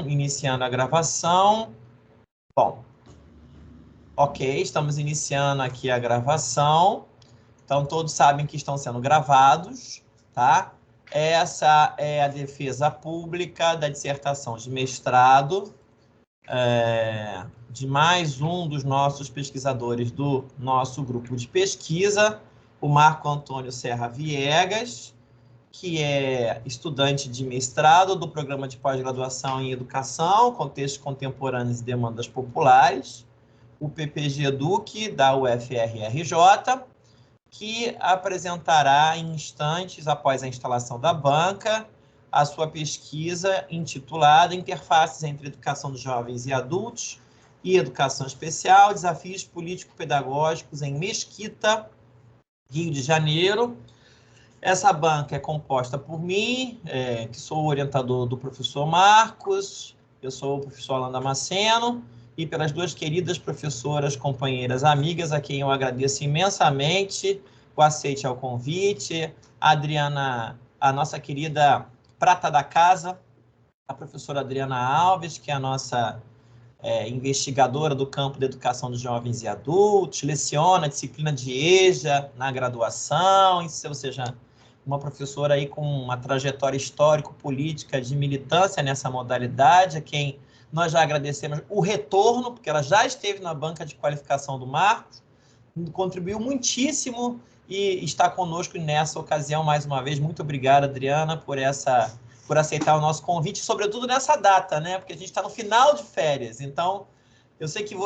Iniciando a gravação. Bom, ok, estamos iniciando aqui a gravação. Então, todos sabem que estão sendo gravados, tá? Essa é a defesa pública da dissertação de mestrado de mais um dos nossos pesquisadores do nosso grupo de pesquisa, o Marco Antônio Serra Viegas, que é estudante de mestrado do Programa de Pós-Graduação em Educação, Contextos Contemporâneos e Demandas Populares, o PPG-EDUC, da UFRRJ, que apresentará em instantes, após a instalação da banca, a sua pesquisa intitulada Interfaces entre Educação dos Jovens e Adultos e Educação Especial, Desafios Político-Pedagógicos em Mesquita, Rio de Janeiro. Essa banca é composta por mim, que sou o orientador do professor Marcos, eu sou o professor Alan Damasceno, e pelas duas queridas professoras, companheiras, amigas, a quem eu agradeço imensamente o aceite ao convite, a Adriana, a nossa querida prata da casa, a professora Adriana Alves, que é a nossa investigadora do campo da educação dos jovens e adultos, leciona a disciplina de EJA na graduação, ou seja, uma professora aí com uma trajetória histórico-política de militância nessa modalidade, a quem nós já agradecemos o retorno, porque ela já esteve na banca de qualificação do Marcos, contribuiu muitíssimo e está conosco nessa ocasião mais uma vez. Muito obrigado, Adriana, por aceitar o nosso convite, sobretudo nessa data, né? Porque a gente está no final de férias, então eu sei que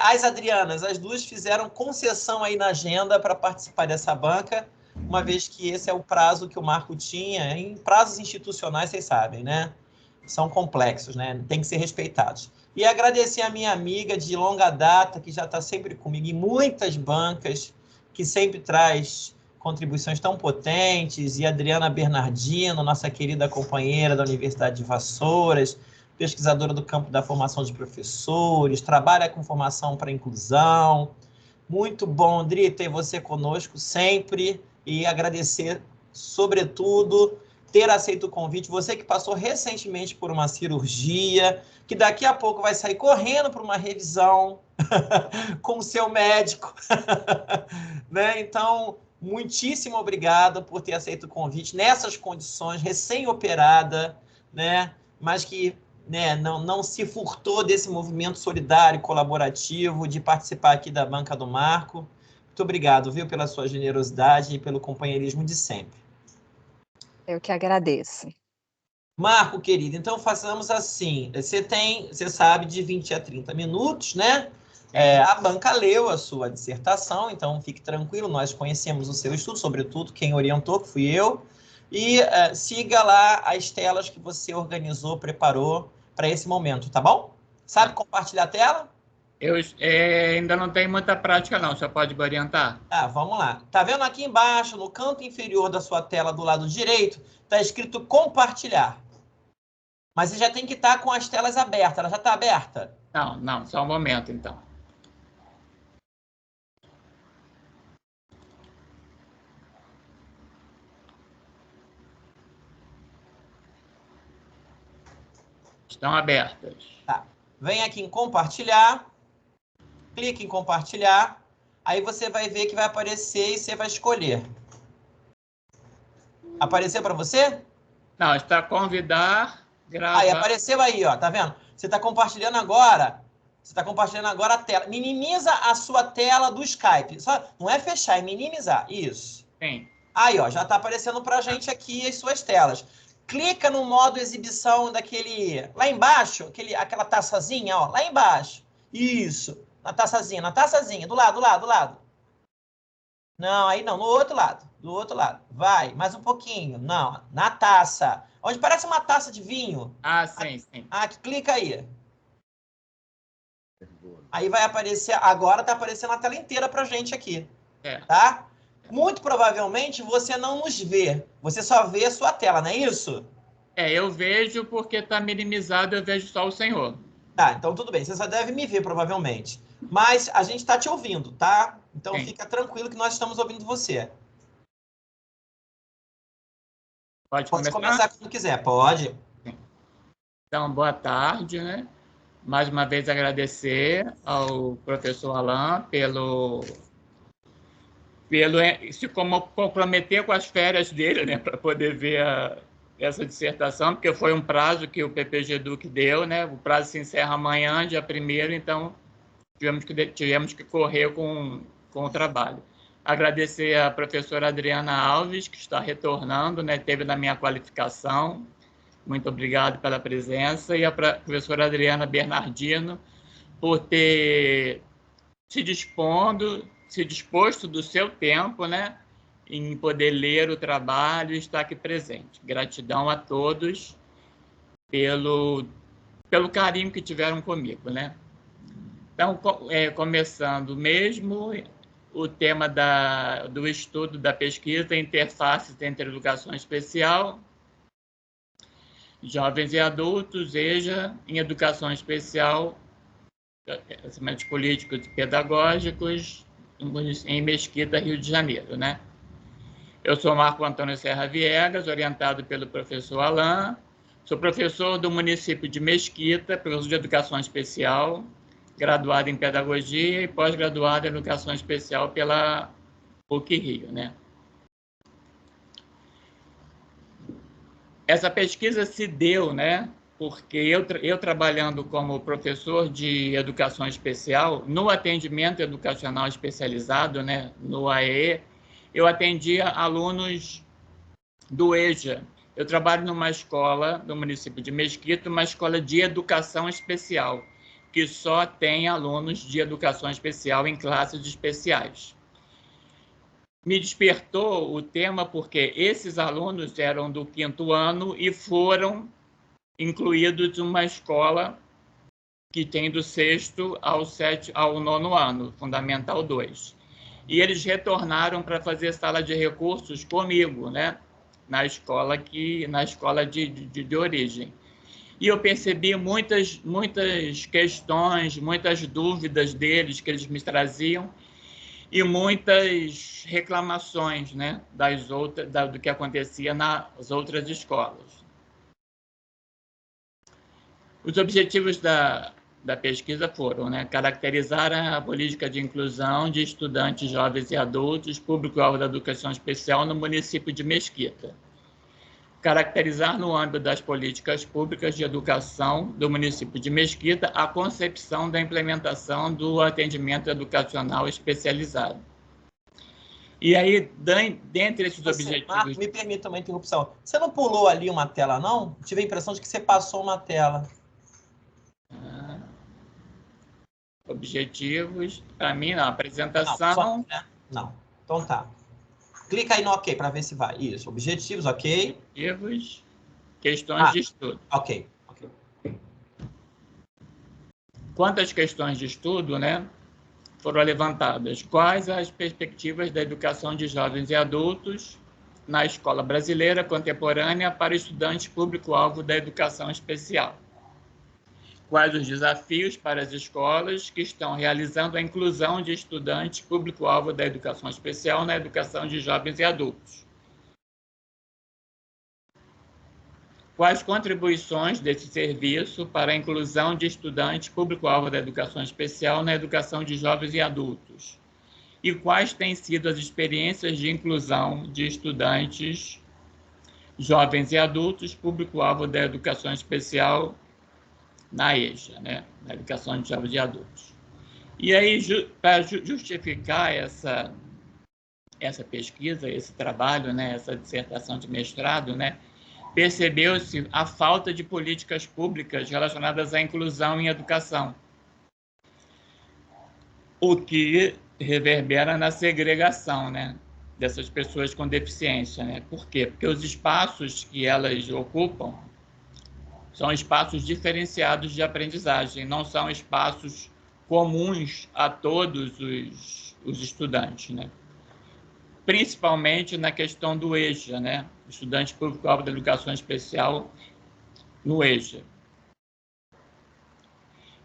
as Adrianas, as duas fizeram concessão aí na agenda para participar dessa banca, uma vez que esse é o prazo que o Marco tinha. Em prazos institucionais, vocês sabem, né? São complexos, né? Tem que ser respeitados. E agradecer a minha amiga de longa data, que já está sempre comigo em muitas bancas, que sempre traz contribuições tão potentes, e a Adriana Bernardino, nossa querida companheira da Universidade de Vassouras, pesquisadora do campo da formação de professores, trabalha com formação para inclusão. Muito bom, André, ter você conosco sempre, e agradecer, sobretudo, ter aceito o convite. Você que passou recentemente por uma cirurgia, que daqui a pouco vai sair correndo para uma revisão com o seu médico. Né? Então, muitíssimo obrigado por ter aceito o convite nessas condições, recém-operada, né? Mas que, né, não se furtou desse movimento solidário e colaborativo de participar aqui da banca do Marco. Muito obrigado, viu, pela sua generosidade e pelo companheirismo de sempre. Eu que agradeço. Marco, querido, então façamos assim. Você sabe, de 20 a 30 minutos, né? A banca leu a sua dissertação, então fique tranquilo, nós conhecemos o seu estudo, sobretudo quem orientou, que fui eu, e siga lá as telas que você organizou, preparou para esse momento, tá bom? Sabe compartilhar a tela? Eu ainda não tenho muita prática, não. Você pode me orientar? Tá, vamos lá. Tá vendo aqui embaixo, no canto inferior da sua tela, do lado direito, está escrito compartilhar. Mas você já tem que estar com as telas abertas. Ela já está aberta? Não. Só um momento, então. Estão abertas. Tá. Vem aqui em compartilhar. Clique em compartilhar. Aí você vai ver que vai aparecer e você vai escolher. Apareceu para você? Não, está convidar, gravar. Aí, apareceu aí, ó. Tá vendo? Você está compartilhando agora. Você está compartilhando agora a tela. Minimiza a sua tela do Skype. Não é fechar, é minimizar. Isso. Sim. Aí, ó, já está aparecendo para a gente aqui as suas telas. Clica no modo exibição daquele... Lá embaixo, aquela taçazinha, ó. Lá embaixo. Isso. Na taçazinha. Do lado. Não, aí não. No outro lado. Do outro lado. Vai, mais um pouquinho. Não, na taça. Onde parece uma taça de vinho. Sim. Aqui, clica aí. Aí vai aparecer... Agora está aparecendo a tela inteira para a gente aqui. Tá? Muito provavelmente você não nos vê. Você só vê a sua tela, não é isso? Eu vejo porque está minimizado, eu vejo só o senhor. Tá, então tudo bem. Você só deve me ver, provavelmente. Mas a gente está te ouvindo, tá? Então fica tranquilo que nós estamos ouvindo você. Pode começar quando quiser, pode. Então, boa tarde, né? Mais uma vez agradecer ao professor Alain pelo se comprometer com as férias dele, né, para poder ver essa dissertação, porque foi um prazo que o PPG Duque deu, né? O prazo se encerra amanhã, dia 1º, então tivemos que correr com o trabalho. Agradecer à professora Adriana Alves, que está retornando, né? Teve na minha qualificação. Muito obrigado pela presença. E a professora Adriana Bernardino, por ter se disposto do seu tempo, né, em poder ler o trabalho e estar aqui presente. Gratidão a todos pelo carinho que tiveram comigo, né? Então, começando mesmo, o tema do estudo da pesquisa, interfaces entre educação especial, jovens e adultos, EJA, em educação especial, conhecimentos políticos e pedagógicos, em Mesquita, Rio de Janeiro, né? Eu sou Marco Antônio Serra Viegas, orientado pelo professor Alain, sou professor do município de Mesquita, professor de educação especial, graduado em pedagogia e pós-graduado em educação especial pela PUC-Rio, né? Essa pesquisa se deu, né, porque eu trabalhando como professor de educação especial, no atendimento educacional especializado, né, no AE, eu atendia alunos do EJA. Eu trabalho numa escola do município de Mesquita, uma escola de educação especial, que só tem alunos de educação especial em classes especiais. Me despertou o tema porque esses alunos eram do 5º ano e foram incluídos em uma escola que tem do 6º ao 9º ano, Fundamental 2. E eles retornaram para fazer sala de recursos comigo, né? Na escola de origem. E eu percebi muitas questões, muitas dúvidas deles que eles me traziam, e muitas reclamações, né, do que acontecia nas outras escolas. Os objetivos da pesquisa foram, né, caracterizar a política de inclusão de estudantes, jovens e adultos, público-alvo da educação especial no município de Mesquita. Caracterizar no âmbito das políticas públicas de educação do município de Mesquita a concepção da implementação do atendimento educacional especializado. E aí, dentre esses objetivos... Marco, me permita uma interrupção. Você não pulou ali uma tela, não? Tive a impressão de que você passou uma tela. Objetivos, para mim, não. Apresentação... Não. Então tá. Clica aí no OK para ver se vai. Isso. Objetivos, OK. Objetivos, questões de estudo. OK. Quantas questões de estudo, né, foram levantadas? Quais as perspectivas da educação de jovens e adultos na escola brasileira contemporânea para estudantes público-alvo da educação especial? Quais os desafios para as escolas que estão realizando a inclusão de estudantes público-alvo da educação especial na educação de jovens e adultos? Quais contribuições desse serviço para a inclusão de estudantes público-alvo da educação especial na educação de jovens e adultos? E quais têm sido as experiências de inclusão de estudantes, jovens e adultos público-alvo da educação especial na EJA, né? Na educação de jovens e adultos? E aí, para justificar essa pesquisa, esse trabalho, né? Essa dissertação de mestrado, né? Percebeu-se a falta de políticas públicas relacionadas à inclusão em educação, o que reverbera na segregação, né, dessas pessoas com deficiência, né? Por quê? Porque os espaços que elas ocupam são espaços diferenciados de aprendizagem, não são espaços comuns a todos os estudantes, né? Principalmente na questão do EJA, né? Estudante público-alvo da educação especial no EJA.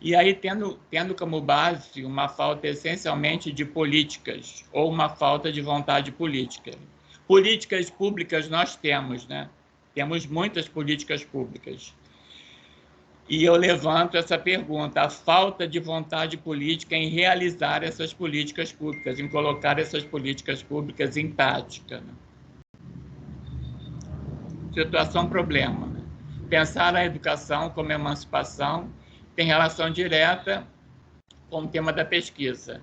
E aí, tendo como base uma falta essencialmente de políticas, ou uma falta de vontade política. Políticas públicas nós temos, né? Temos muitas políticas públicas. E eu levanto essa pergunta, a falta de vontade política em realizar essas políticas públicas, em colocar essas políticas públicas em prática. Né? Situação problema. Né? Pensar a educação como emancipação tem relação direta com o tema da pesquisa,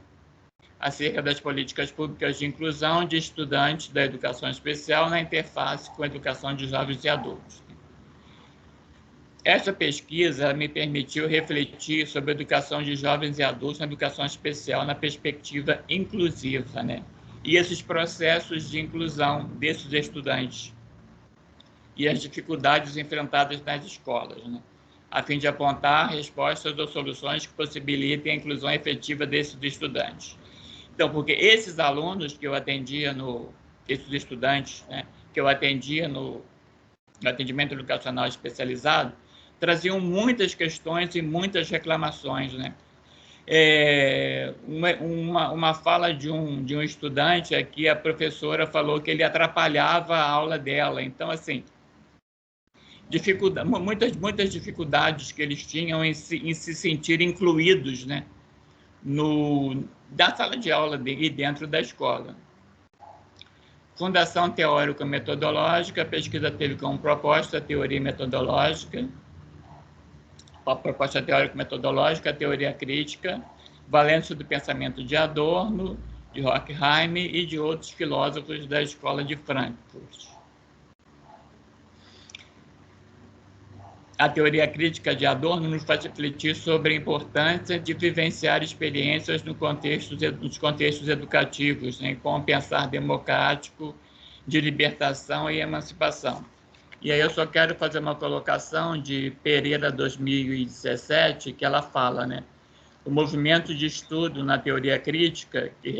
acerca das políticas públicas de inclusão de estudantes da educação especial na interface com a educação de jovens e adultos. Essa pesquisa me permitiu refletir sobre a educação de jovens e adultos na educação especial na perspectiva inclusiva, né? E esses processos de inclusão desses estudantes e as dificuldades enfrentadas nas escolas, né? A fim de apontar respostas ou soluções que possibilitem a inclusão efetiva desses estudantes. Então, porque esses alunos que eu atendia esses estudantes, né, que eu atendia no atendimento educacional especializado, traziam muitas questões e muitas reclamações, né? Uma fala de um estudante aqui, a professora falou que ele atrapalhava a aula dela. Então, assim, muitas dificuldades que eles tinham em se sentir incluídos, né? Da sala de aula e dentro da escola. Fundação teórico-metodológica, a pesquisa teve como proposta a teoria metodológica, a proposta teórico-metodológica, a teoria crítica, valência do pensamento de Adorno, de Horkheim e de outros filósofos da Escola de Frankfurt. A teoria crítica de Adorno nos faz refletir sobre a importância de vivenciar experiências nos contextos educativos, né, com o pensar democrático de libertação e emancipação. E aí eu só quero fazer uma colocação de Pereira 2017, que ela fala, né, o movimento de estudo na teoria crítica, que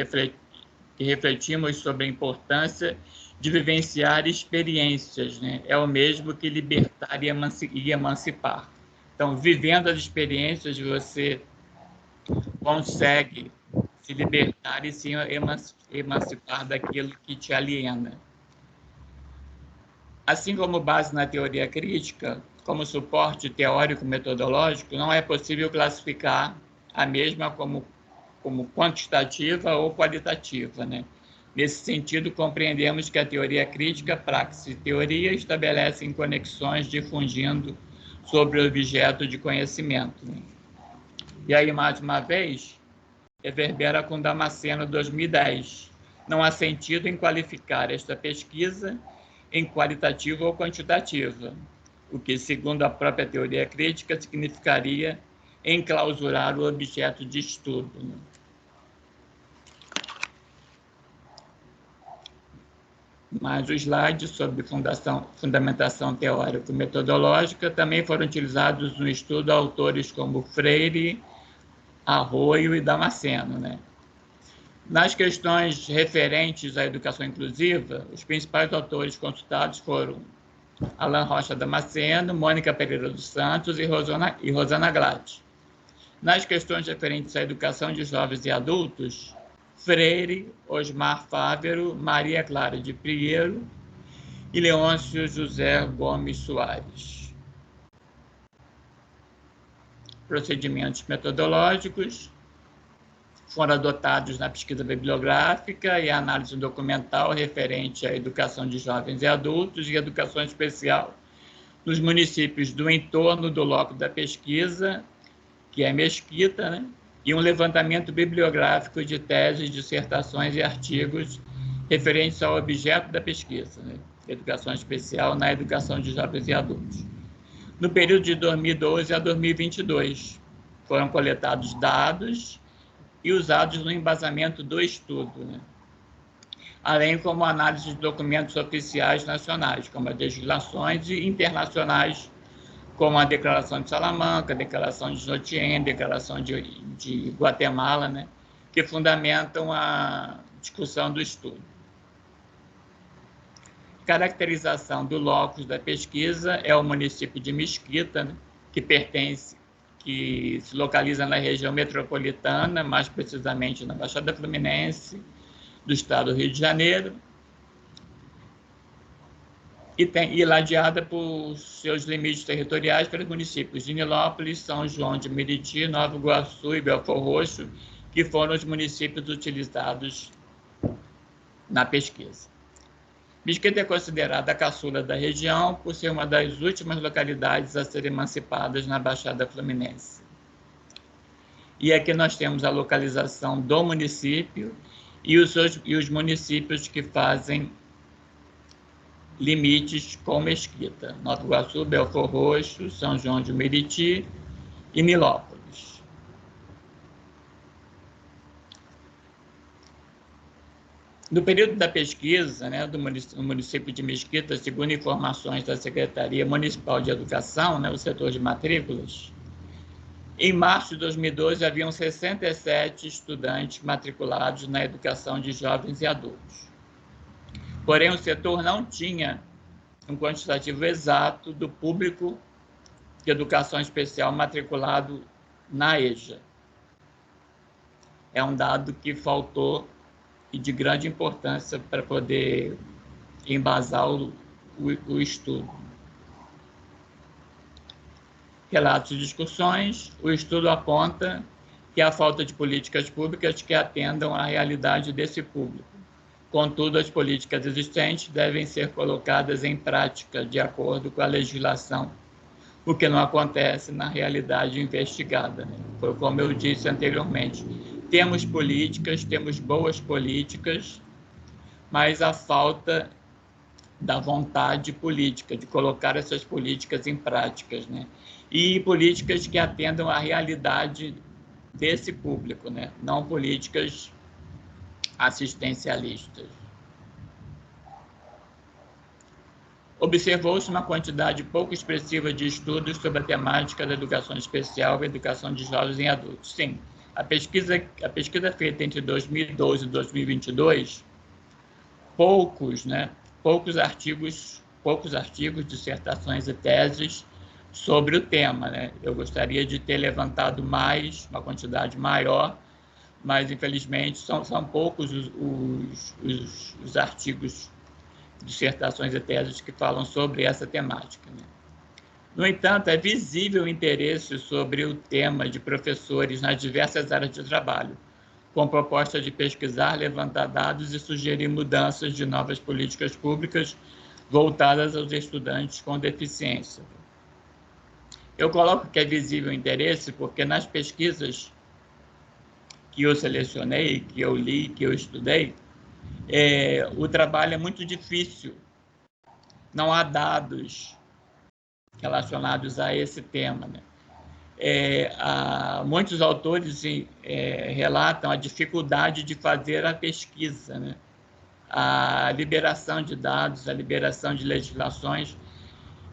refletimos sobre a importância de vivenciar experiências, né? É o mesmo que libertar e emancipar. Então, vivendo as experiências, você consegue se libertar e se emancipar daquilo que te aliena. Assim como base na teoria crítica, como suporte teórico-metodológico, não é possível classificar a mesma como quantitativa ou qualitativa, né? Nesse sentido, compreendemos que a teoria crítica, praxis e teoria estabelecem conexões difundindo sobre o objeto de conhecimento. Né? E aí, mais uma vez, reverbera com Damasceno 2010. Não há sentido em qualificar esta pesquisa em qualitativa ou quantitativa, o que, segundo a própria teoria crítica, significaria enclausurar o objeto de estudo. Né? Mas os slides sobre fundamentação teórico-metodológica também foram utilizados no estudo a autores como Freire, Arroio e Damasceno. Né? Nas questões referentes à educação inclusiva, os principais autores consultados foram Alan Rocha Damasceno, Mônica Pereira dos Santos e Rosana Glatt. Nas questões referentes à educação de jovens e adultos, Freire, Osmar Fávero, Maria Clara de Priero e Leôncio José Gomes Soares. Procedimentos metodológicos foram adotados na pesquisa bibliográfica e análise documental referente à educação de jovens e adultos e educação especial nos municípios do entorno do loco da pesquisa, que é Mesquita, né? E um levantamento bibliográfico de teses, dissertações e artigos referentes ao objeto da pesquisa, né? Educação especial na educação de jovens e adultos. No período de 2012 a 2022, foram coletados dados e usados no embasamento do estudo, né? Além como análise de documentos oficiais nacionais, como as legislações e internacionais, como a Declaração de Salamanca, a Declaração de Jotien, a Declaração de Guatemala, né, que fundamentam a discussão do estudo. Caracterização do locus da pesquisa é o município de Mesquita, né, que se localiza na região metropolitana, mais precisamente na Baixada Fluminense, do estado do Rio de Janeiro. e ladeada por seus limites territoriais pelos municípios de Nilópolis, São João de Meriti, Nova Iguaçu e Belford Roxo, que foram os municípios utilizados na pesquisa. Mesquita é considerada a caçula da região por ser uma das últimas localidades a serem emancipadas na Baixada Fluminense. E aqui nós temos a localização do município e os municípios que fazem limites com Mesquita: Nova Iguaçu, Belford Roxo, São João de Meriti e Nilópolis. No período da pesquisa, né, do município de Mesquita, segundo informações da Secretaria Municipal de Educação, né, o setor de matrículas, em março de 2012 haviam 67 estudantes matriculados na educação de jovens e adultos. Porém, o setor não tinha um quantitativo exato do público de educação especial matriculado na EJA. É um dado que faltou e de grande importância para poder embasar o estudo. Relatos e discussões, o estudo aponta que há falta de políticas públicas que atendam à realidade desse público. Contudo, as políticas existentes devem ser colocadas em prática de acordo com a legislação, o que não acontece na realidade investigada, né? Foi como eu disse anteriormente. Temos políticas, temos boas políticas, mas a falta da vontade política de colocar essas políticas em práticas, né? E políticas que atendam à realidade desse público, né? Não políticas assistencialistas. Observou-se uma quantidade pouco expressiva de estudos sobre a temática da educação especial e educação de jovens e adultos. Sim, a pesquisa feita entre 2012 e 2022, poucos artigos, dissertações e teses sobre o tema, né? Eu gostaria de ter levantado mais, uma quantidade maior, mas, infelizmente, são poucos os artigos, dissertações e teses que falam sobre essa temática, né? No entanto, é visível o interesse sobre o tema de professores nas diversas áreas de trabalho, com proposta de pesquisar, levantar dados e sugerir mudanças de novas políticas públicas voltadas aos estudantes com deficiência. Eu coloco que é visível o interesse porque nas pesquisas que eu selecionei, que eu li, que eu estudei, o trabalho é muito difícil. Não há dados relacionados a esse tema, né? Muitos autores relatam a dificuldade de fazer a pesquisa, né? A liberação de dados, a liberação de legislações.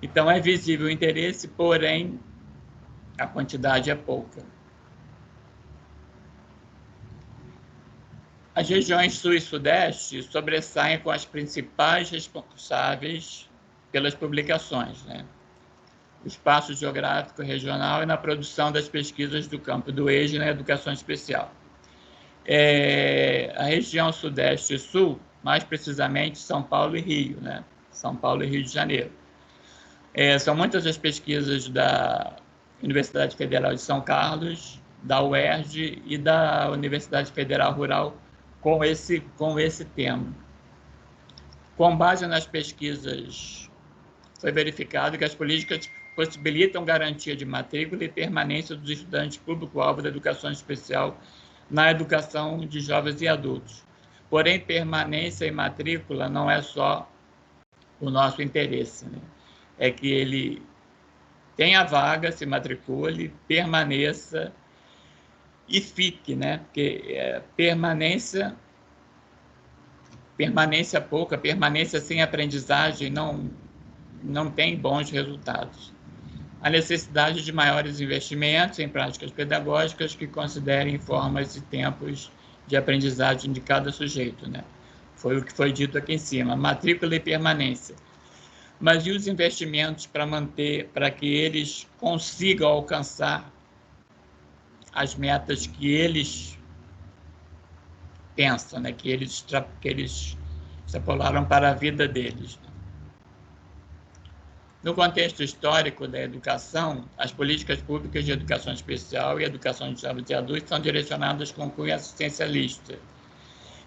Então, é visível o interesse, porém, a quantidade é pouca. As regiões Sul e Sudeste sobressaem com as principais responsáveis pelas publicações, né? O espaço geográfico regional e na produção das pesquisas do campo do EJA na educação especial. A região Sudeste e Sul, mais precisamente São Paulo e Rio, né? São Paulo e Rio de Janeiro. São muitas as pesquisas da Universidade Federal de São Carlos, da UERJ e da Universidade Federal Rural com esse tema. Com base nas pesquisas, foi verificado que as políticas possibilitam garantia de matrícula e permanência dos estudantes público-alvo da educação especial na educação de jovens e adultos. Porém, permanência e matrícula não é só o nosso interesse, né? É que ele tenha vaga, se matricule, permaneça e fique, né? Porque permanência pouca, permanência sem aprendizagem não tem bons resultados. A necessidade de maiores investimentos em práticas pedagógicas que considerem formas e tempos de aprendizagem de cada sujeito, né? Foi o que foi dito aqui em cima, matrícula e permanência. Mas e os investimentos para que eles consigam alcançar as metas que eles pensam, né? que eles extrapolaram para a vida deles, né? No contexto histórico da educação, as políticas públicas de educação especial e educação de jovens e adultos são direcionadas com cunho assistencialista,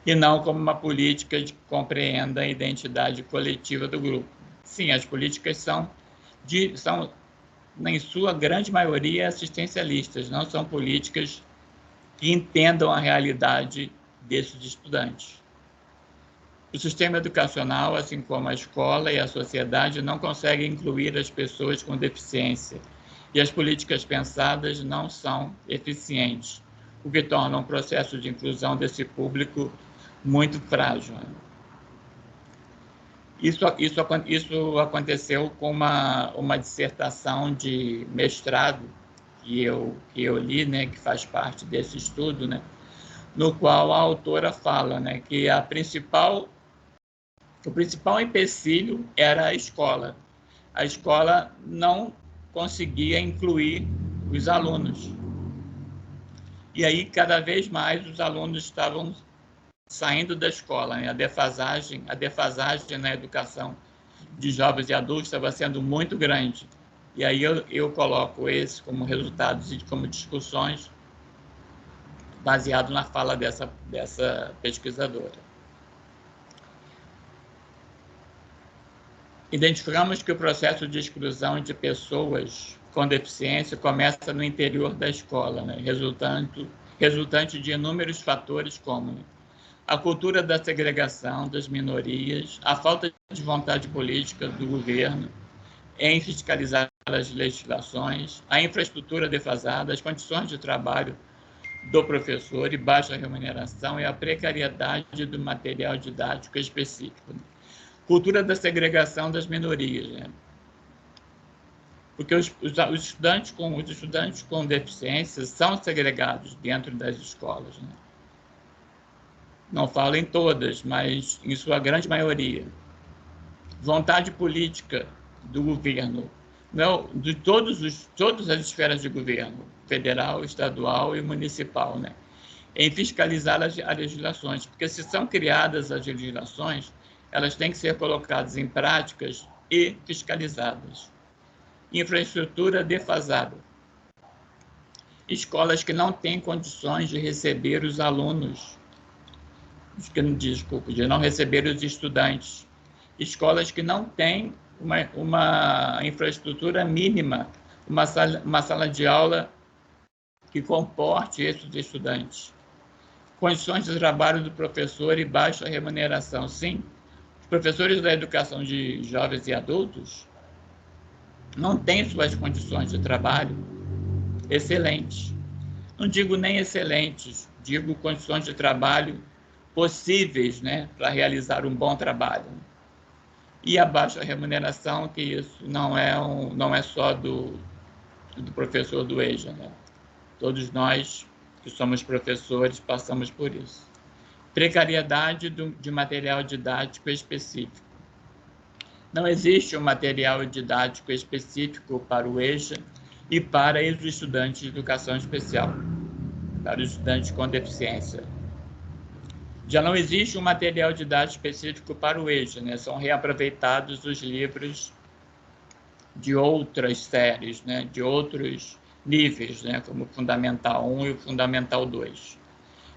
e não como uma política que compreenda a identidade coletiva do grupo. Sim, as políticas são, em sua grande maioria, assistencialistas, não são políticas que entendam a realidade desses estudantes. O sistema educacional, assim como a escola e a sociedade, não conseguem incluir as pessoas com deficiência, e as políticas pensadas não são eficientes, o que torna um processo de inclusão desse público muito frágil. Isso aconteceu com uma dissertação de mestrado que eu li, né, que faz parte desse estudo, né, no qual a autora fala, né, que o principal empecilho era a escola. A escola não conseguia incluir os alunos. E aí, cada vez mais, os alunos estavam saindo da escola, né? A defasagem na educação de jovens e adultos estava sendo muito grande. E aí eu coloco esse como resultados e como discussões baseado na fala dessa pesquisadora. Identificamos que o processo de exclusão de pessoas com deficiência começa no interior da escola, né? resultante de inúmeros fatores como a cultura da segregação das minorias, a falta de vontade política do governo em fiscalizar as legislações, a infraestrutura defasada, as condições de trabalho do professor e baixa remuneração e a precariedade do material didático específico. Cultura da segregação das minorias, né? Porque os estudantes com deficiência são segregados dentro das escolas, né? Não falo em todas, mas em sua grande maioria. Vontade política do governo, não, de todas as esferas de governo, federal, estadual e municipal, né? Em fiscalizar as legislações, porque se são criadas as legislações, elas têm que ser colocadas em práticas e fiscalizadas. Infraestrutura defasada. Escolas que não têm condições de receber os alunos, de não receber os estudantes. Escolas que não têm uma infraestrutura mínima, uma sala de aula que comporte esses estudantes. Condições de trabalho do professor e baixa remuneração. Sim, os professores da educação de jovens e adultos não têm suas condições de trabalho excelentes. Não digo nem excelentes, digo condições de trabalho possíveis, né, para realizar um bom trabalho. E a baixa remuneração, que isso não é só do professor do EJA, né? Todos nós que somos professores passamos por isso. Precariedade de material didático específico. Não existe um material didático específico para o EJA e para os estudantes de educação especial, para os estudantes com deficiência. Já não existe um material didático específico para o EJA, né? São reaproveitados os livros de outras séries, né? De outros níveis, né? Como o Fundamental 1 e o Fundamental 2.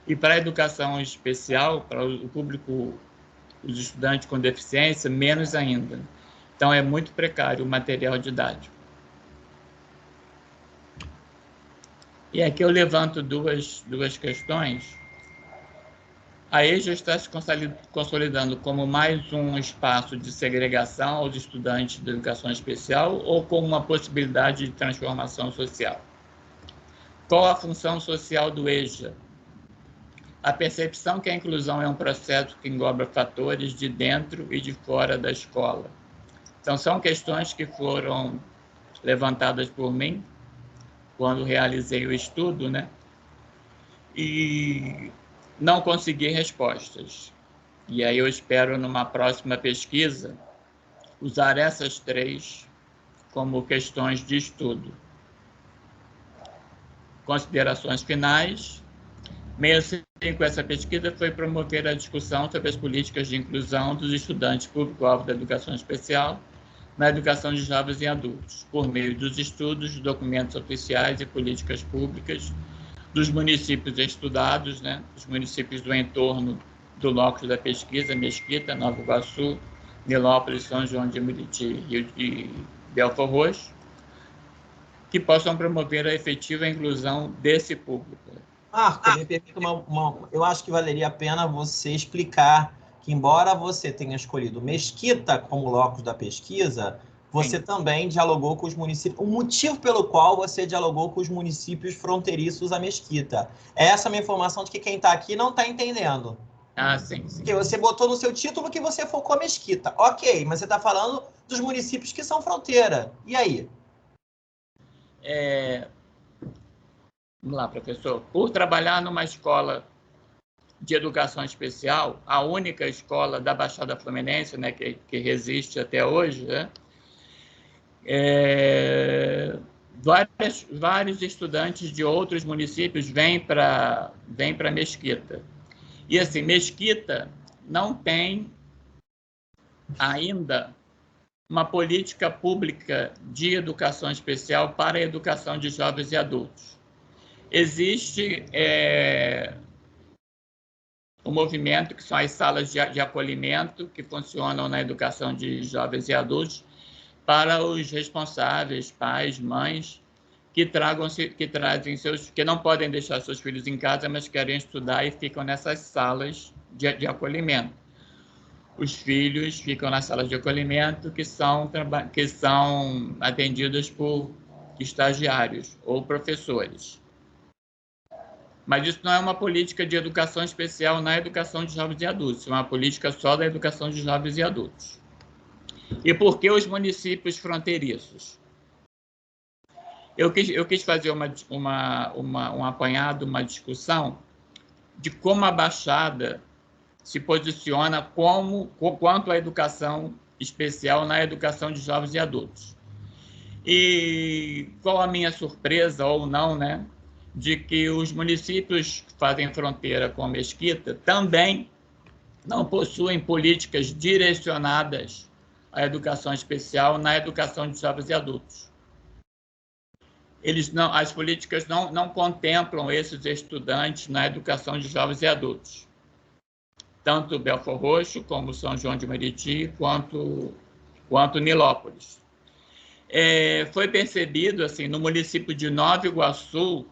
E para a educação especial, para o público, os estudantes com deficiência, menos ainda. Então, é muito precário o material didático. E aqui eu levanto duas questões. A EJA está se consolidando como mais um espaço de segregação aos estudantes de educação especial ou como uma possibilidade de transformação social? Qual a função social do EJA? A percepção que a inclusão é um processo que engloba fatores de dentro e de fora da escola. Então, são questões que foram levantadas por mim quando realizei o estudo, né? E não consegui respostas. E aí eu espero, numa próxima pesquisa, usar essas três como questões de estudo. Considerações finais. Meio com essa pesquisa foi promover a discussão sobre as políticas de inclusão dos estudantes público-alvo da educação especial na educação de jovens e adultos, por meio dos estudos, documentos oficiais e políticas públicas dos municípios estudados, né, os municípios do entorno do locus da pesquisa, Mesquita, Nova Iguaçu, Nilópolis, São João de Meriti, Rio e Belford Roxo, que possam promover a efetiva inclusão desse público. Marco, me permita eu acho que valeria a pena você explicar que, embora você tenha escolhido Mesquita como locus da pesquisa, você Sim. também dialogou com os municípios. O motivo pelo qual você dialogou com os municípios fronteiriços a Mesquita. Essa é uma informação de que quem está aqui não está entendendo. Ah, sim, sim. Porque você botou no seu título que você focou Mesquita. Ok, mas você está falando dos municípios que são fronteira. E aí? Vamos lá, professor. Por trabalhar numa escola de educação especial, a única escola da Baixada Fluminense, né, que resiste até hoje, né, vários estudantes de outros municípios vêm para Mesquita. E, assim, Mesquita não tem ainda uma política pública de educação especial para a educação de jovens e adultos. Existe um movimento que são as salas de acolhimento que funcionam na educação de jovens e adultos para os responsáveis, pais, mães, que não podem deixar seus filhos em casa, mas querem estudar e ficam nessas salas de acolhimento. Os filhos ficam nas salas de acolhimento que são atendidos por estagiários ou professores. Mas isso não é uma política de educação especial na educação de jovens e adultos, é uma política só da educação de jovens e adultos. E por que os municípios fronteiriços? Eu quis fazer um apanhado, uma discussão de como a Baixada se posiciona quanto à educação especial na educação de jovens e adultos. E qual a minha surpresa, ou não, né, de que os municípios que fazem fronteira com a Mesquita também não possuem políticas direcionadas à educação especial na educação de jovens e adultos. As políticas não contemplam esses estudantes na educação de jovens e adultos. Tanto Belford Roxo, como São João de Meriti, quanto Nilópolis. Foi percebido, assim, no município de Nova Iguaçu,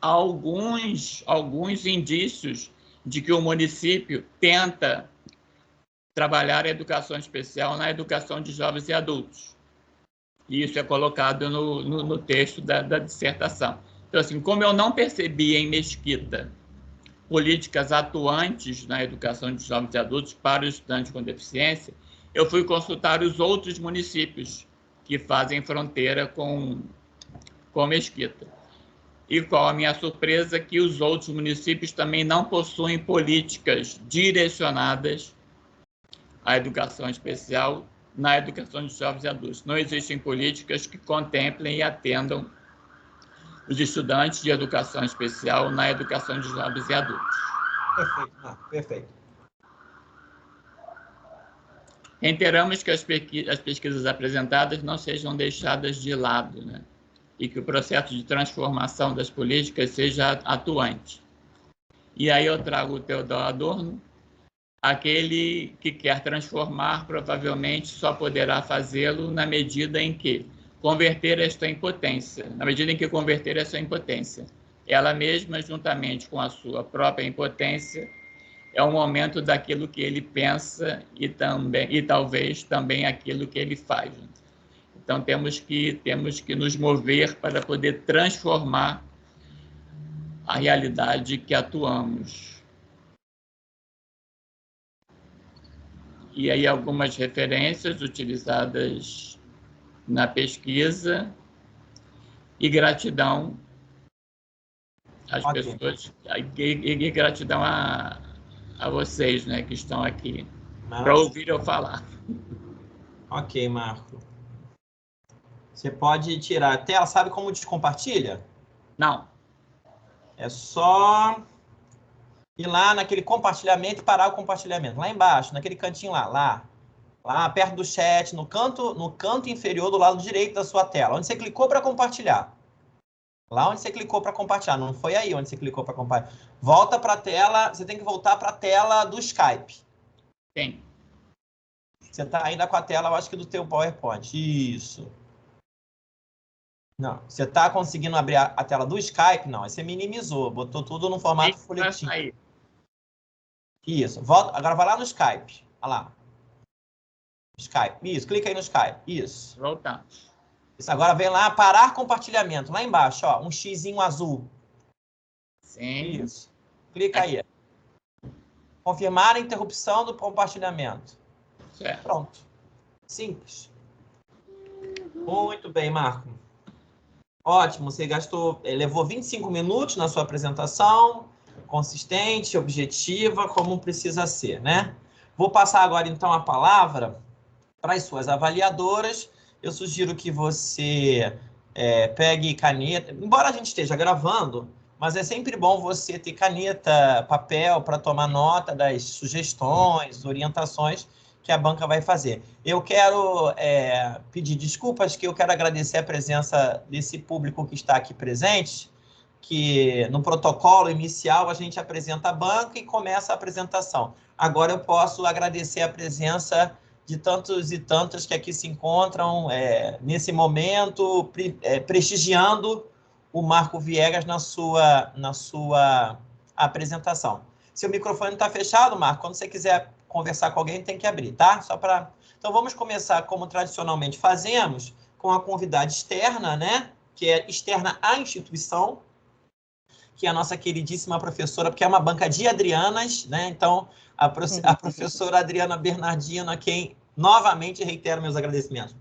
alguns indícios de que o município tenta trabalhar a educação especial na educação de jovens e adultos. E isso é colocado no texto da dissertação. Então, assim, como eu não percebi em Mesquita políticas atuantes na educação de jovens e adultos para os estudantes com deficiência, eu fui consultar os outros municípios que fazem fronteira com Mesquita. E qual a minha surpresa? Que os outros municípios também não possuem políticas direcionadas à educação especial na educação de jovens e adultos. Não existem políticas que contemplem e atendam os estudantes de educação especial na educação de jovens e adultos. Perfeito, Marco, perfeito. Reiteramos que as pesquisas apresentadas não sejam deixadas de lado, né? E que o processo de transformação das políticas seja atuante. E aí eu trago o Theodor Adorno: aquele que quer transformar provavelmente só poderá fazê-lo na medida em que converter essa impotência, ela mesma, juntamente com a sua própria impotência, é o momento daquilo que ele pensa e talvez também aquilo que ele faz. Então, temos que nos mover para poder transformar a realidade que atuamos. E aí algumas referências utilizadas na pesquisa e gratidão às pessoas, e gratidão a vocês, né, que estão aqui para ouvir eu falar. Ok, Marco. Você pode tirar a tela. Sabe como descompartilha? Não. É só ir lá naquele compartilhamento e parar o compartilhamento. Lá embaixo, naquele cantinho lá. Lá perto do chat, no canto inferior do lado direito da sua tela, onde você clicou para compartilhar. Lá onde você clicou para compartilhar, não foi aí onde você clicou para compartilhar. Volta para a tela, você tem que voltar para a tela do Skype. Tem. Você está ainda com a tela, eu acho que do teu PowerPoint. Isso. Não, você está conseguindo abrir a tela do Skype? Não, aí você minimizou, botou tudo no formato folhetim. Isso, volta, agora vai lá no Skype. Olha lá. Skype, isso, clica aí no Skype, isso. Voltar. Isso, agora vem lá, parar compartilhamento, lá embaixo, ó, um xizinho azul. Sim. Isso, clica aí. Confirmar a interrupção do compartilhamento. Certo. Pronto, simples. Muito bem, Marco. Ótimo, você levou 25 minutos na sua apresentação, consistente, objetiva, como precisa ser, né? Vou passar agora, então, a palavra para as suas avaliadoras. Eu sugiro que você pegue caneta, embora a gente esteja gravando, mas é sempre bom você ter caneta, papel, para tomar nota das sugestões, orientações que a banca vai fazer. Eu quero pedir desculpas, que eu quero agradecer a presença desse público que está aqui presente, que no protocolo inicial a gente apresenta a banca e começa a apresentação. Agora eu posso agradecer a presença de tantos e tantas que aqui se encontram nesse momento, prestigiando o Marco Viegas na sua apresentação. Seu microfone está fechado, Marco. Quando você quiser conversar com alguém, tem que abrir, tá? Então, vamos começar, como tradicionalmente fazemos, com a convidada externa, né? Que é externa à instituição, que é a nossa queridíssima professora, porque é uma banca de Adrianas, né? Então, a professora Adriana Bernardino, a quem, novamente, reitero meus agradecimentos.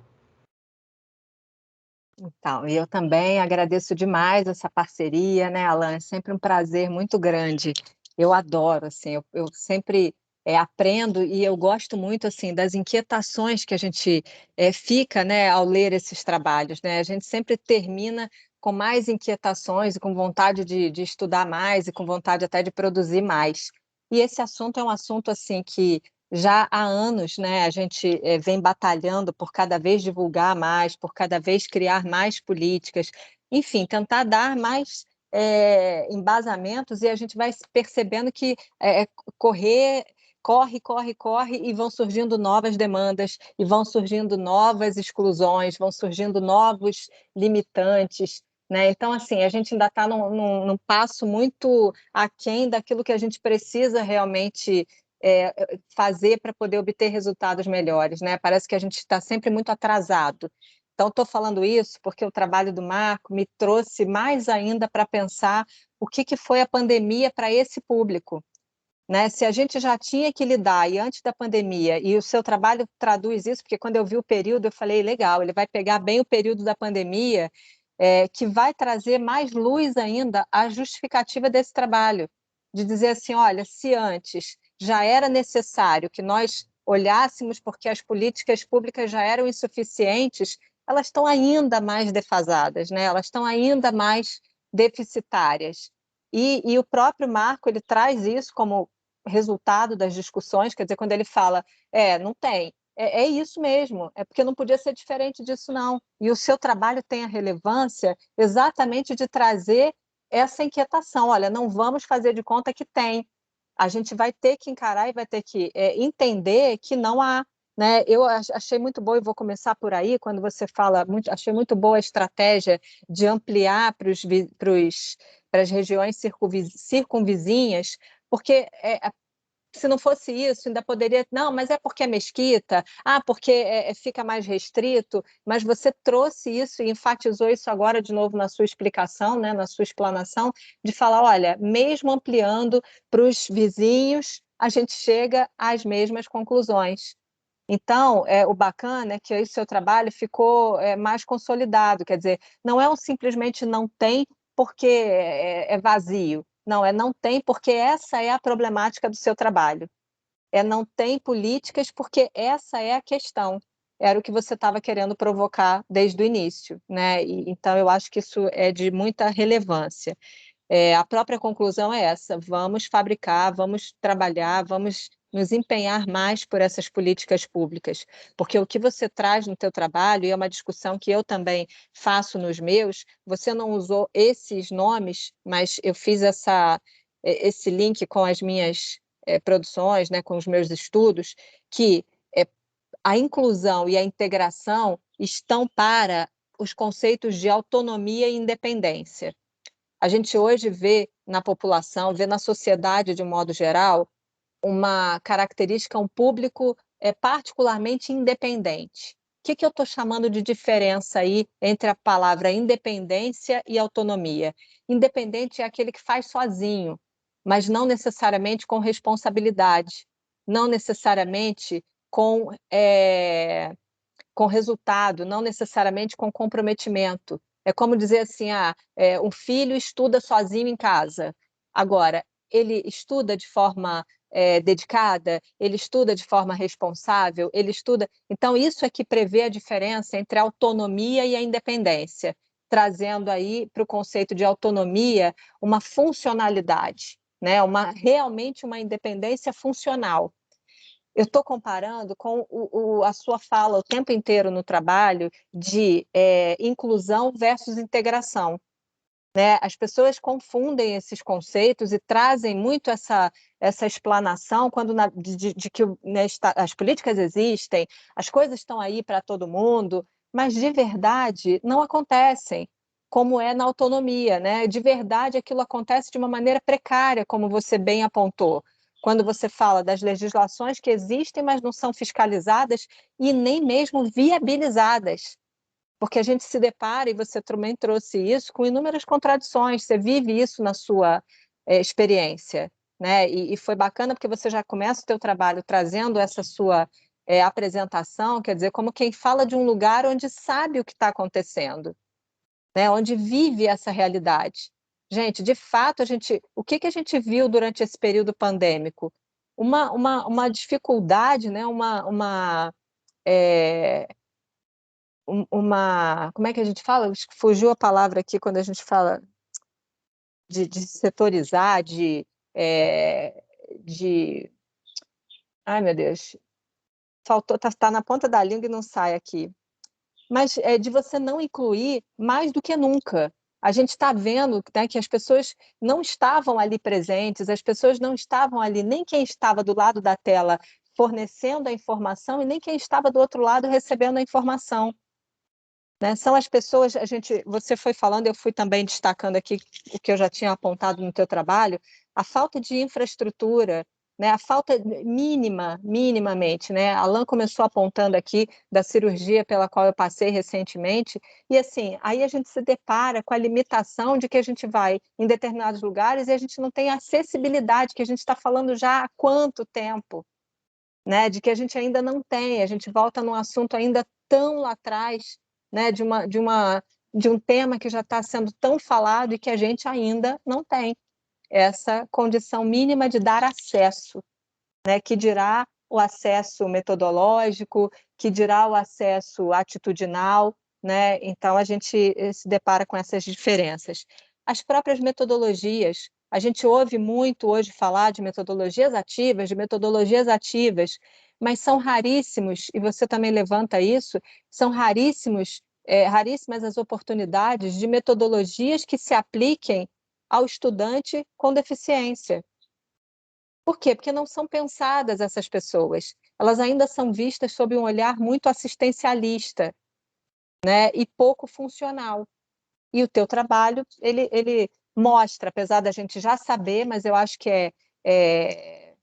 Então, e eu também agradeço demais essa parceria, né, Alan? É sempre um prazer muito grande. Eu adoro, assim, eu sempre aprendo e eu gosto muito, assim, das inquietações que a gente fica, né, ao ler esses trabalhos, né? A gente sempre termina com mais inquietações e com vontade de estudar mais e com vontade até de produzir mais. E esse assunto é um assunto, assim, que já há anos, né, a gente vem batalhando por cada vez divulgar mais, por cada vez criar mais políticas, enfim, tentar dar mais embasamentos, e a gente vai percebendo que corre, e vão surgindo novas demandas, e vão surgindo novas exclusões, vão surgindo novos limitantes, né? Então, assim, a gente ainda está num passo muito aquém daquilo que a gente precisa realmente fazer para poder obter resultados melhores, né? Parece que a gente está sempre muito atrasado. Então, estou falando isso porque o trabalho do Marco me trouxe mais ainda para pensar o que foi a pandemia para esse público, né? Se a gente já tinha que lidar, e antes da pandemia, e o seu trabalho traduz isso, porque quando eu vi o período, eu falei, legal, ele vai pegar bem o período da pandemia, que vai trazer mais luz ainda à justificativa desse trabalho, de dizer assim, olha, se antes já era necessário que nós olhássemos porque as políticas públicas já eram insuficientes, elas estão ainda mais defasadas, né? Elas estão ainda mais deficitárias. E o próprio Marco, ele traz isso como resultado das discussões, quer dizer, quando ele fala, não tem, é isso mesmo, é porque não podia ser diferente disso, não. E o seu trabalho tem a relevância exatamente de trazer essa inquietação, olha, não vamos fazer de conta que tem, a gente vai ter que encarar e vai ter que entender que não há, né? Eu achei muito bom, e vou começar por aí, quando você fala, achei muito boa a estratégia de ampliar para as regiões circunvizinhas, porque se não fosse isso, ainda poderia, não, mas é porque é mesquita, porque fica mais restrito, mas você trouxe isso e enfatizou isso agora de novo na sua explicação, né, na sua explanação, de falar, olha, mesmo ampliando para os vizinhos, a gente chega às mesmas conclusões. Então, o bacana é que o seu trabalho ficou mais consolidado, quer dizer, não é simplesmente não tem porque é vazio, não tem porque essa é a problemática do seu trabalho, não tem políticas porque essa é a questão, era o que você estava querendo provocar desde o início, né? Então, eu acho que isso é de muita relevância. A própria conclusão é essa, vamos fabricar, vamos trabalhar, vamos nos empenhar mais por essas políticas públicas, porque o que você traz no teu trabalho, e é uma discussão que eu também faço nos meus, você não usou esses nomes, mas eu fiz esse link com as minhas produções, né, com os meus estudos, que a inclusão e a integração estão para os conceitos de autonomia e independência. A gente hoje vê na população, vê na sociedade de um modo geral, uma característica, um público particularmente independente. O que eu estou chamando de diferença aí entre a palavra independência e autonomia? Independente é aquele que faz sozinho, mas não necessariamente com responsabilidade, não necessariamente com resultado, não necessariamente com comprometimento. É como dizer assim, um filho estuda sozinho em casa. Agora, ele estuda de forma dedicada, ele estuda de forma responsável, ele estuda... Então, isso é que prevê a diferença entre a autonomia e a independência, trazendo aí para o conceito de autonomia uma funcionalidade, né? Realmente uma independência funcional. Eu estou comparando com a sua fala o tempo inteiro no trabalho de inclusão versus integração. Né? As pessoas confundem esses conceitos e trazem muito essa explanação de que as políticas existem, as coisas estão aí para todo mundo, mas de verdade não acontecem, como é na autonomia. Né? De verdade aquilo acontece de uma maneira precária, como você bem apontou. Quando você fala das legislações que existem, mas não são fiscalizadas e nem mesmo viabilizadas. Porque a gente se depara, e você também trouxe isso, com inúmeras contradições, você vive isso na sua experiência, né? E foi bacana porque você já começa o teu trabalho trazendo essa sua apresentação, quer dizer, como quem fala de um lugar onde sabe o que está acontecendo, né? Onde vive essa realidade. Gente, de fato, o que a gente viu durante esse período pandêmico? Uma dificuldade, né? Como é que a gente fala? Fugiu a palavra aqui quando a gente fala de setorizar, ai, meu Deus, faltou, tá na ponta da língua e não sai aqui. Mas de você não incluir mais do que nunca. A gente está vendo, né, que as pessoas não estavam ali presentes, as pessoas não estavam ali, nem quem estava do lado da tela fornecendo a informação e nem quem estava do outro lado recebendo a informação. Né? São as pessoas, você foi falando, eu fui também destacando aqui o que eu já tinha apontado no teu trabalho, a falta de infraestrutura, né? A falta minimamente, né? A Alan começou apontando aqui da cirurgia pela qual eu passei recentemente, e assim, aí a gente se depara com a limitação de que a gente vai em determinados lugares e a gente não tem acessibilidade, que a gente está falando já há quanto tempo, né? De que a gente ainda não tem, a gente volta num assunto ainda tão lá atrás, né, de um tema que já está sendo tão falado e que a gente ainda não tem essa condição mínima de dar acesso, né, que dirá o acesso metodológico, que dirá o acesso atitudinal, né? Então a gente se depara com essas diferenças. As próprias metodologias, a gente ouve muito hoje falar de metodologias ativas, mas são raríssimos, e você também levanta isso, são raríssimas as oportunidades de metodologias que se apliquem ao estudante com deficiência. Por quê? Porque não são pensadas essas pessoas. Elas ainda são vistas sob um olhar muito assistencialista, né? E pouco funcional. E o teu trabalho, ele mostra, apesar da gente já saber, mas eu acho que é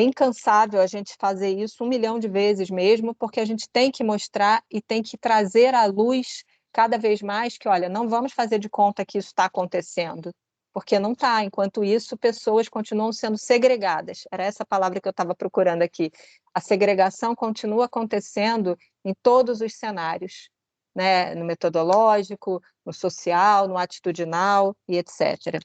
incansável a gente fazer isso 1 milhão de vezes mesmo, porque a gente tem que mostrar e tem que trazer à luz cada vez mais que, olha, não vamos fazer de conta que isso está acontecendo, porque não está. Enquanto isso, pessoas continuam sendo segregadas. Era essa palavra que eu estava procurando aqui. A segregação continua acontecendo em todos os cenários, né? No metodológico, no social, no atitudinal e etc.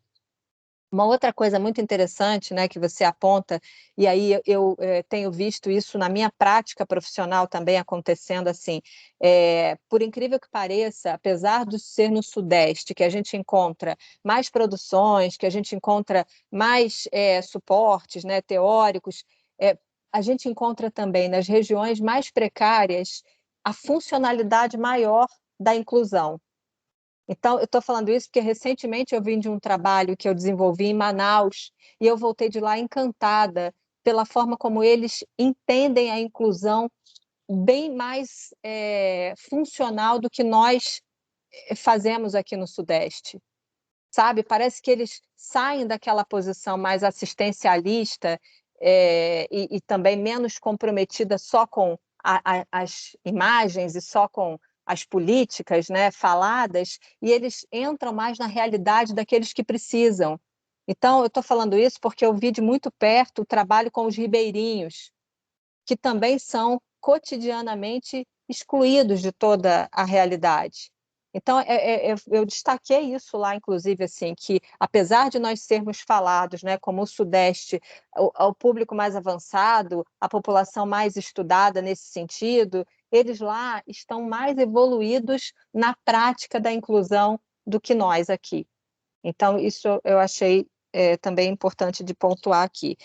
Uma outra coisa muito interessante, né, que você aponta, e aí eu tenho visto isso na minha prática profissional também acontecendo assim, por incrível que pareça, apesar de ser no Sudeste, que a gente encontra mais produções, que a gente encontra mais suportes, né, teóricos, a gente encontra também nas regiões mais precárias a funcionalidade maior da inclusão. Então, eu estou falando isso porque recentemente eu vim de um trabalho que eu desenvolvi em Manaus e eu voltei de lá encantada pela forma como eles entendem a inclusão bem mais funcional do que nós fazemos aqui no Sudeste, sabe? Parece que eles saem daquela posição mais assistencialista e também menos comprometida só com as imagens e só com as políticas, né, faladas, e eles entram mais na realidade daqueles que precisam. Então, eu estou falando isso porque eu vi de muito perto o trabalho com os ribeirinhos, que também são cotidianamente excluídos de toda a realidade. Então, eu destaquei isso lá, inclusive, assim, que apesar de nós sermos falados, né, como o Sudeste, o público mais avançado, a população mais estudada nesse sentido, eles lá estão mais evoluídos na prática da inclusão do que nós aqui. Então, isso eu achei também importante de pontuar aqui.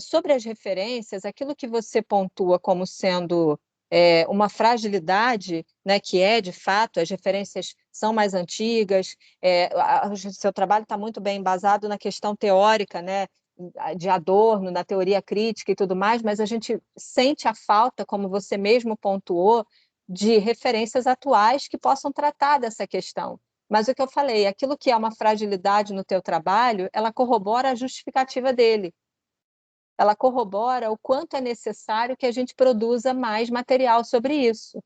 Sobre as referências, aquilo que você pontua como sendo uma fragilidade, né, que de fato, as referências são mais antigas, o seu trabalho está muito bem embasado na questão teórica, né, de Adorno, na teoria crítica e tudo mais, mas a gente sente a falta, como você mesmo pontuou, de referências atuais que possam tratar dessa questão. Mas o que eu falei, aquilo que é uma fragilidade no teu trabalho, ela corrobora a justificativa dele. Ela corrobora o quanto é necessário que a gente produza mais material sobre isso.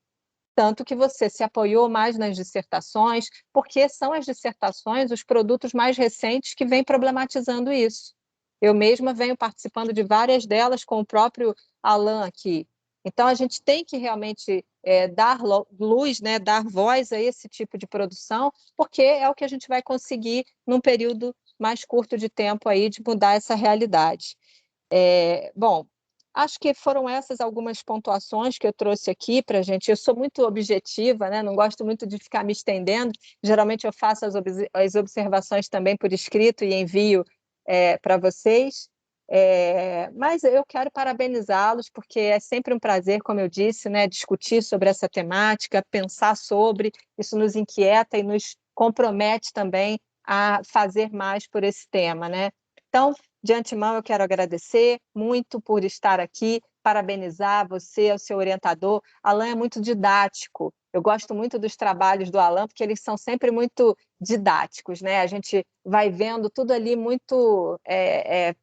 Tanto que você se apoiou mais nas dissertações, porque são as dissertações os produtos mais recentes que vêm problematizando isso. Eu mesma venho participando de várias delas com o próprio Alan aqui. Então, a gente tem que realmente dar luz, né, dar voz a esse tipo de produção, porque é o que a gente vai conseguir num período mais curto de tempo aí de mudar essa realidade. Bom, acho que foram essas algumas pontuações que eu trouxe aqui para a gente. Eu sou muito objetiva, né? Não gosto muito de ficar me estendendo. Geralmente eu faço as observações também por escrito e envio para vocês. Mas eu quero parabenizá-los, porque é sempre um prazer, como eu disse, né, discutir sobre essa temática, pensar sobre. Isso nos inquieta e nos compromete também a fazer mais por esse tema, né? Então, de antemão, eu quero agradecer muito por estar aqui, parabenizar você, o seu orientador. Alan é muito didático. Eu gosto muito dos trabalhos do Alan, porque eles são sempre muito didáticos, né? A gente vai vendo tudo ali muito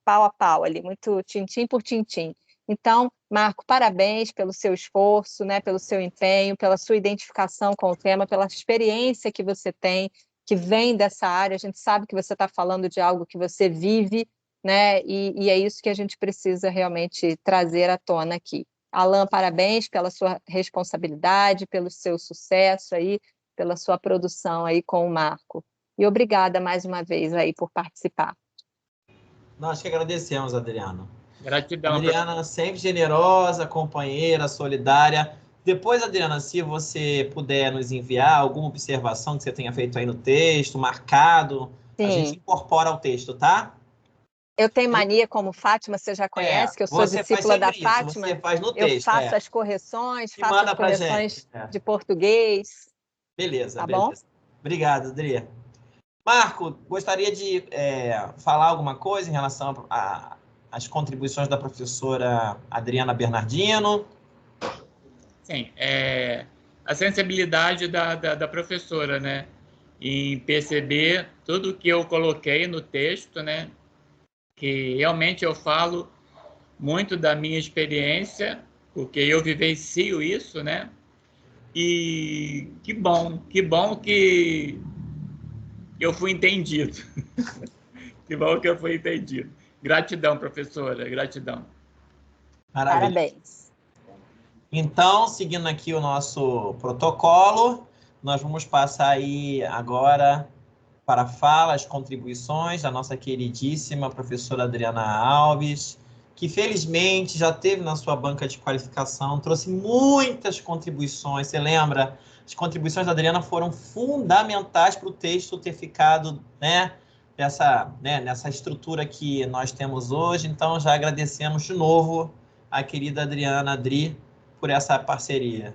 pau a pau, ali, muito tintim por tintim. Então, Marco, parabéns pelo seu esforço, né? Pelo seu empenho, pela sua identificação com o tema, pela experiência que você tem, que vem dessa área. A gente sabe que você está falando de algo que você vive, né? E é isso que a gente precisa realmente trazer à tona aqui. Alan, parabéns pela sua responsabilidade, pelo seu sucesso aí, pela sua produção aí com o Marco. E obrigada mais uma vez aí por participar. Nós que agradecemos, Adriana. Gratidão. Adriana, sempre generosa, companheira, solidária. Depois, Adriana, se você puder nos enviar alguma observação que você tenha feito aí no texto, marcado, Sim. A gente incorpora ao texto, tá? Eu tenho mania, como Fátima, você já conhece, que eu sou discípula da Fátima. Você faz no eu texto, faço as correções, e faço manda as correções pra gente. de português. Beleza, tá beleza. Bom? Obrigado, Adri. Marco, gostaria de falar alguma coisa em relação às contribuições da professora Adriana Bernardino? Sim, a sensibilidade da professora, né? Em perceber tudo que eu coloquei no texto, né? Que realmente eu falo muito da minha experiência, porque eu vivencio isso, né? E que bom que eu fui entendido. Que bom que eu fui entendido. Gratidão, professora, gratidão. Maravilha. Parabéns. Então, seguindo aqui o nosso protocolo, nós vamos passar aí agora para a fala, as contribuições da nossa queridíssima professora Adriana Alves, que felizmente já teve na sua banca de qualificação, trouxe muitas contribuições. Você lembra? As contribuições da Adriana foram fundamentais para o texto ter ficado, nessa estrutura que nós temos hoje. Então, já agradecemos de novo a querida Adriana Adri por essa parceria.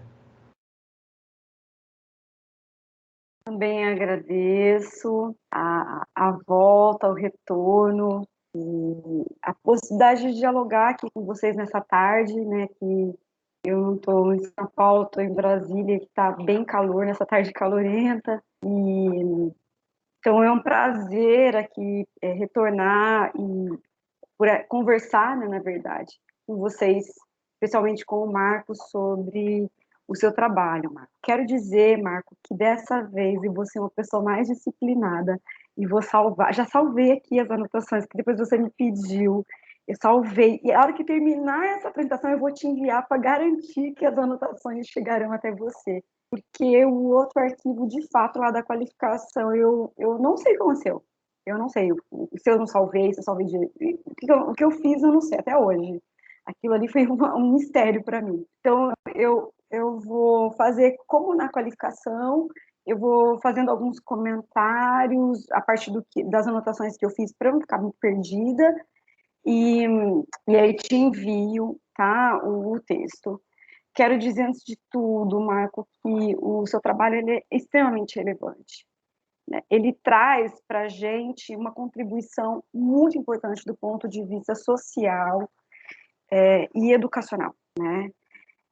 Também agradeço a volta, o retorno e a possibilidade de dialogar aqui com vocês nessa tarde, né? Que eu não estou em São Paulo, estou em Brasília, que está bem calor, nessa tarde calorenta. Então é um prazer aqui retornar e conversar, né, na verdade, com vocês, especialmente com o Marco, sobre o seu trabalho, Marco. Quero dizer, Marco, que dessa vez eu vou ser uma pessoa mais disciplinada e vou salvar. Já salvei aqui as anotações que depois você me pediu. Eu salvei. E a hora que terminar essa apresentação, eu vou te enviar para garantir que as anotações chegarão até você. Porque o outro arquivo, de fato, lá da qualificação, eu não sei como é o seu. Eu não sei se eu não salvei, se eu salvei o que eu fiz, eu não sei até hoje. Aquilo ali foi um mistério para mim. Então, eu vou fazer como na qualificação, eu vou fazendo alguns comentários a partir das anotações que eu fiz para não ficar muito perdida, e aí te envio, tá, o texto. Quero dizer, antes de tudo, Marco, que o seu trabalho ele é extremamente relevante. Ele traz para a gente uma contribuição muito importante do ponto de vista social e educacional, né?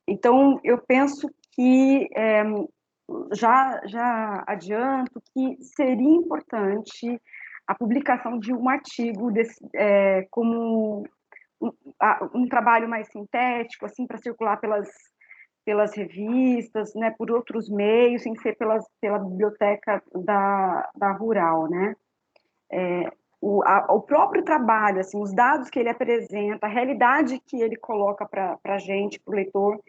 Então, eu penso que, já adianto que seria importante a publicação de um artigo como um trabalho mais sintético, assim, para circular pelas revistas, né, por outros meios, sem ser pela biblioteca da Rural, né? O próprio trabalho, assim, os dados que ele apresenta, a realidade que ele coloca para a gente, para o leitor,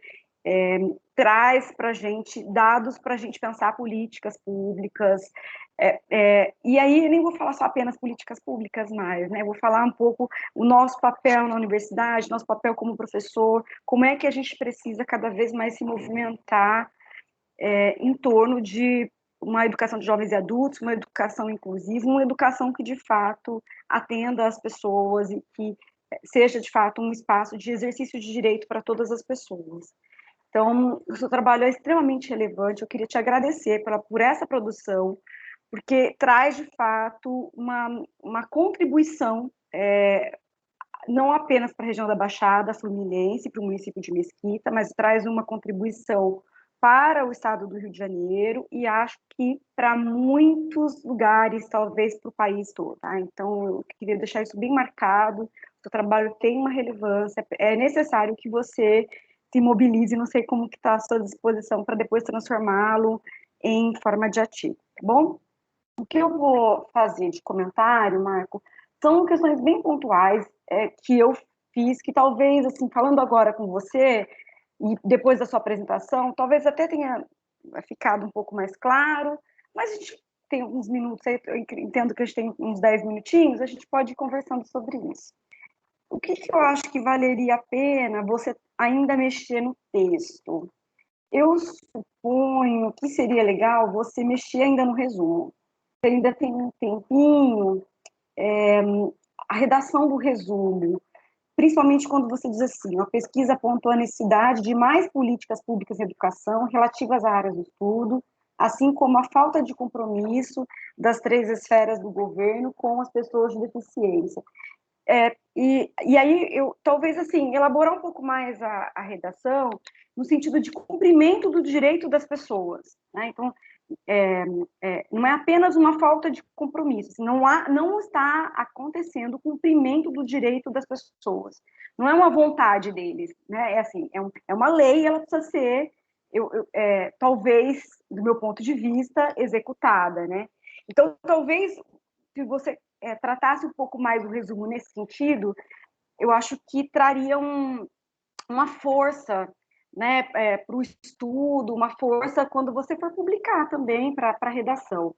traz para a gente dados para a gente pensar políticas públicas, e aí eu nem vou falar só apenas políticas públicas mais, né? Eu vou falar um pouco o nosso papel na universidade, nosso papel como professor, como é que a gente precisa cada vez mais se movimentar em torno de uma educação de jovens e adultos, uma educação inclusiva, uma educação que de fato atenda às pessoas e que seja de fato um espaço de exercício de direito para todas as pessoas. Então, o seu trabalho é extremamente relevante, eu queria te agradecer por essa produção, porque traz, de fato, uma contribuição, não apenas para a região da Baixada Fluminense, para o município de Mesquita, mas traz uma contribuição para o estado do Rio de Janeiro e acho que para muitos lugares, talvez para o país todo. Tá? Então, eu queria deixar isso bem marcado, o seu trabalho tem uma relevância, é necessário que você se mobilize, não sei como que está à sua disposição para depois transformá-lo em forma de artigo, tá bom? O que eu vou fazer de comentário, Marco, são questões bem pontuais que eu fiz, que talvez, assim, falando agora com você, e depois da sua apresentação, talvez até tenha ficado um pouco mais claro, mas a gente tem uns minutos aí, eu entendo que a gente tem uns 10 minutinhos, a gente pode ir conversando sobre isso. O que eu acho que valeria a pena você ainda mexer no texto? Eu suponho que seria legal você mexer ainda no resumo. Você ainda tem um tempinho, a redação do resumo, principalmente quando você diz assim, a pesquisa apontou a necessidade de mais políticas públicas em educação relativas à área do estudo, assim como a falta de compromisso das 3 esferas do governo com as pessoas de deficiência. E aí, eu talvez, assim, elaborar um pouco mais a redação no sentido de cumprimento do direito das pessoas, né? Então, não é apenas uma falta de compromisso, assim, não está acontecendo o cumprimento do direito das pessoas, não é uma vontade deles, né? É assim, é uma lei, ela precisa ser, talvez, do meu ponto de vista, executada, né? Então, talvez, se você tratasse um pouco mais o resumo nesse sentido, eu acho que traria uma força, né, para o estudo, uma força quando você for publicar também para a redação.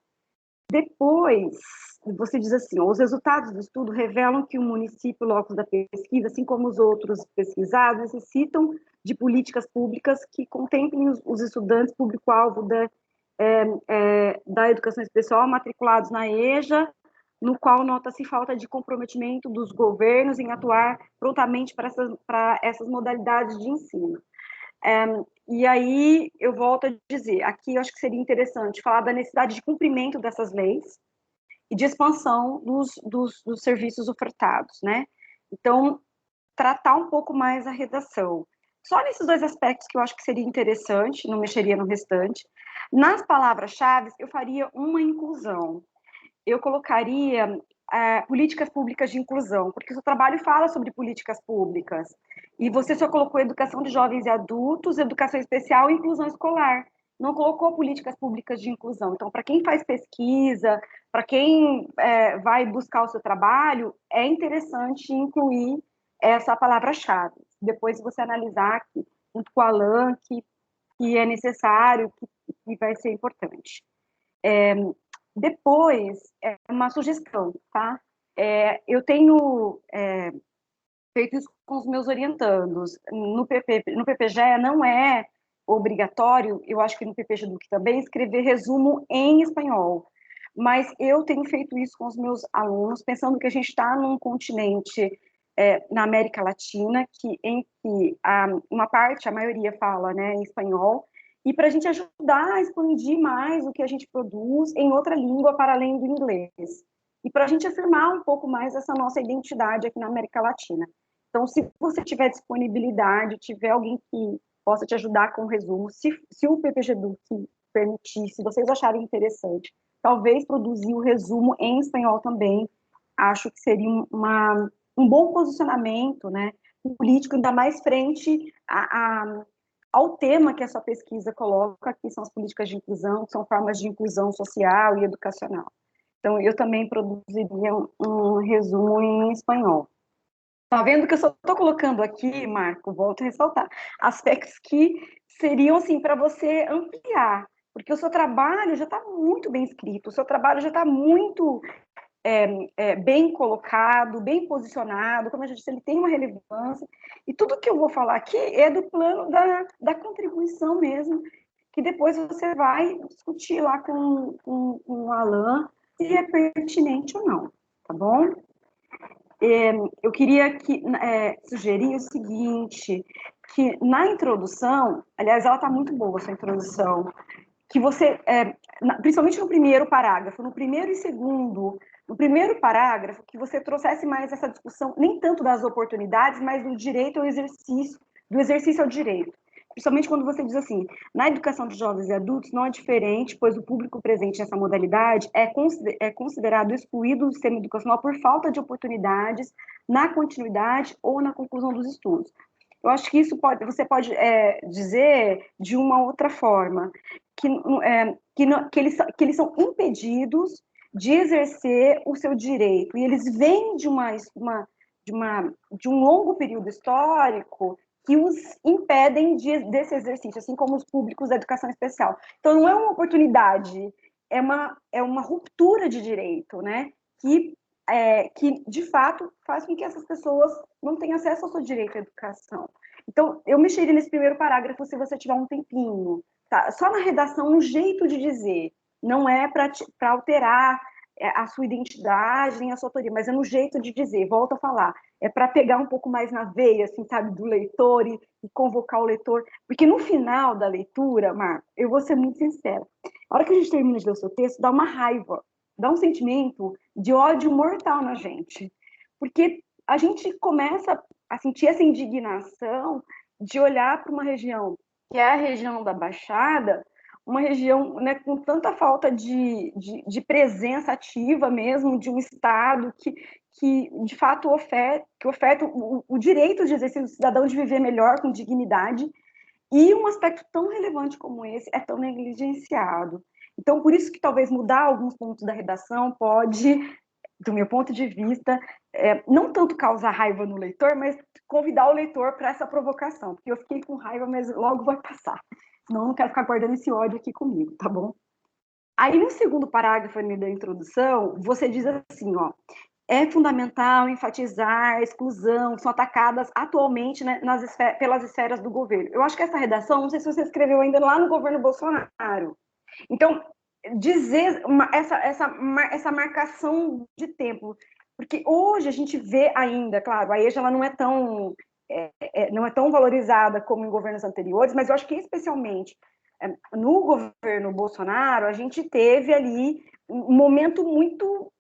Depois, você diz assim, os resultados do estudo revelam que o município, locus da pesquisa, assim como os outros pesquisados, necessitam de políticas públicas que contemplem os estudantes público-alvo da educação especial matriculados na EJA, no qual nota-se falta de comprometimento dos governos em atuar prontamente para essas modalidades de ensino. E aí eu volto a dizer, aqui eu acho que seria interessante falar da necessidade de cumprimento dessas leis e de expansão dos serviços ofertados, né? Então, tratar um pouco mais a redação. Só nesses dois aspectos que eu acho que seria interessante, não mexeria no restante. Nas palavras-chave, eu faria uma inclusão. Eu colocaria políticas públicas de inclusão, porque o seu trabalho fala sobre políticas públicas. E você só colocou educação de jovens e adultos, educação especial e inclusão escolar. Não colocou políticas públicas de inclusão. Então, para quem faz pesquisa, para quem vai buscar o seu trabalho, é interessante incluir essa palavra-chave. Depois você analisar aqui, junto com o Alan, que é necessário, que vai ser importante. Depois, uma sugestão, tá? Eu tenho feito isso com os meus orientandos. No PPGE não é obrigatório, eu acho que no PPGEDUC também, escrever resumo em espanhol. Mas eu tenho feito isso com os meus alunos, pensando que a gente está num continente na América Latina, em que uma parte, a maioria fala, né, em espanhol, e para a gente ajudar a expandir mais o que a gente produz em outra língua para além do inglês. E para a gente afirmar um pouco mais essa nossa identidade aqui na América Latina. Então, se você tiver disponibilidade, tiver alguém que possa te ajudar com o resumo, se o PPGEDUC permitir, se vocês acharem interessante, talvez produzir o resumo em espanhol também, acho que seria um bom posicionamento, né, político, ainda mais frente ao tema que essa pesquisa coloca, que são as políticas de inclusão, que são formas de inclusão social e educacional. Então, eu também produziria um resumo em espanhol. Tá vendo que eu só estou colocando aqui, Marco, volto a ressaltar, aspectos que seriam, assim, para você ampliar, porque o seu trabalho já está muito bem escrito, o seu trabalho já está muito bem colocado, bem posicionado, como a gente disse, ele tem uma relevância, e tudo que eu vou falar aqui é do plano da contribuição mesmo, que depois você vai discutir lá com o Alan se é pertinente ou não, tá bom? Eu queria sugerir o seguinte, que na introdução, aliás, ela está muito boa, essa introdução, que você, principalmente no primeiro parágrafo, no primeiro e segundo, no primeiro parágrafo, que você trouxesse mais essa discussão, nem tanto das oportunidades, mas do direito ao exercício, do exercício ao direito. Principalmente quando você diz assim, na educação de jovens e adultos não é diferente, pois o público presente nessa modalidade é considerado excluído do sistema educacional por falta de oportunidades na continuidade ou na conclusão dos estudos. Eu acho que isso você pode dizer de uma outra forma, que eles são impedidos de exercer o seu direito, e eles vêm de um longo período histórico que os impedem desse exercício, assim como os públicos da educação especial. Então, não é uma oportunidade, é uma ruptura de direito, né? Que, de fato, faz com que essas pessoas não tenham acesso ao seu direito à educação. Então, eu mexeria nesse primeiro parágrafo se você tiver um tempinho. Tá? Só na redação, um jeito de dizer. Não é para alterar a sua identidade, nem a sua autoria, mas é no jeito de dizer, volto a falar. É para pegar um pouco mais na veia, assim, sabe, do leitor e convocar o leitor. Porque no final da leitura, Marco, eu vou ser muito sincera, a hora que a gente termina de ler o seu texto, dá uma raiva, dá um sentimento de ódio mortal na gente. Porque a gente começa a sentir essa indignação de olhar para uma região que é a região da Baixada, uma região, né, com tanta falta de presença ativa mesmo, de um Estado que de fato oferta o direito de exercício do cidadão de viver melhor, com dignidade, e um aspecto tão relevante como esse é tão negligenciado. Então, por isso que talvez mudar alguns pontos da redação pode, do meu ponto de vista, não tanto causar raiva no leitor, mas convidar o leitor para essa provocação, porque eu fiquei com raiva, mas logo vai passar. Senão eu não quero ficar guardando esse ódio aqui comigo, tá bom? Aí, no segundo parágrafo ali da introdução, você diz assim, ó, é fundamental enfatizar a exclusão que são atacadas atualmente, né, pelas esferas do governo. Eu acho que essa redação, não sei se você escreveu ainda lá no governo Bolsonaro. Então, dizer essa marcação de tempo, porque hoje a gente vê ainda, claro, a EJA ela não é tão valorizada como em governos anteriores, mas eu acho que especialmente no governo Bolsonaro, a gente teve ali um momento muito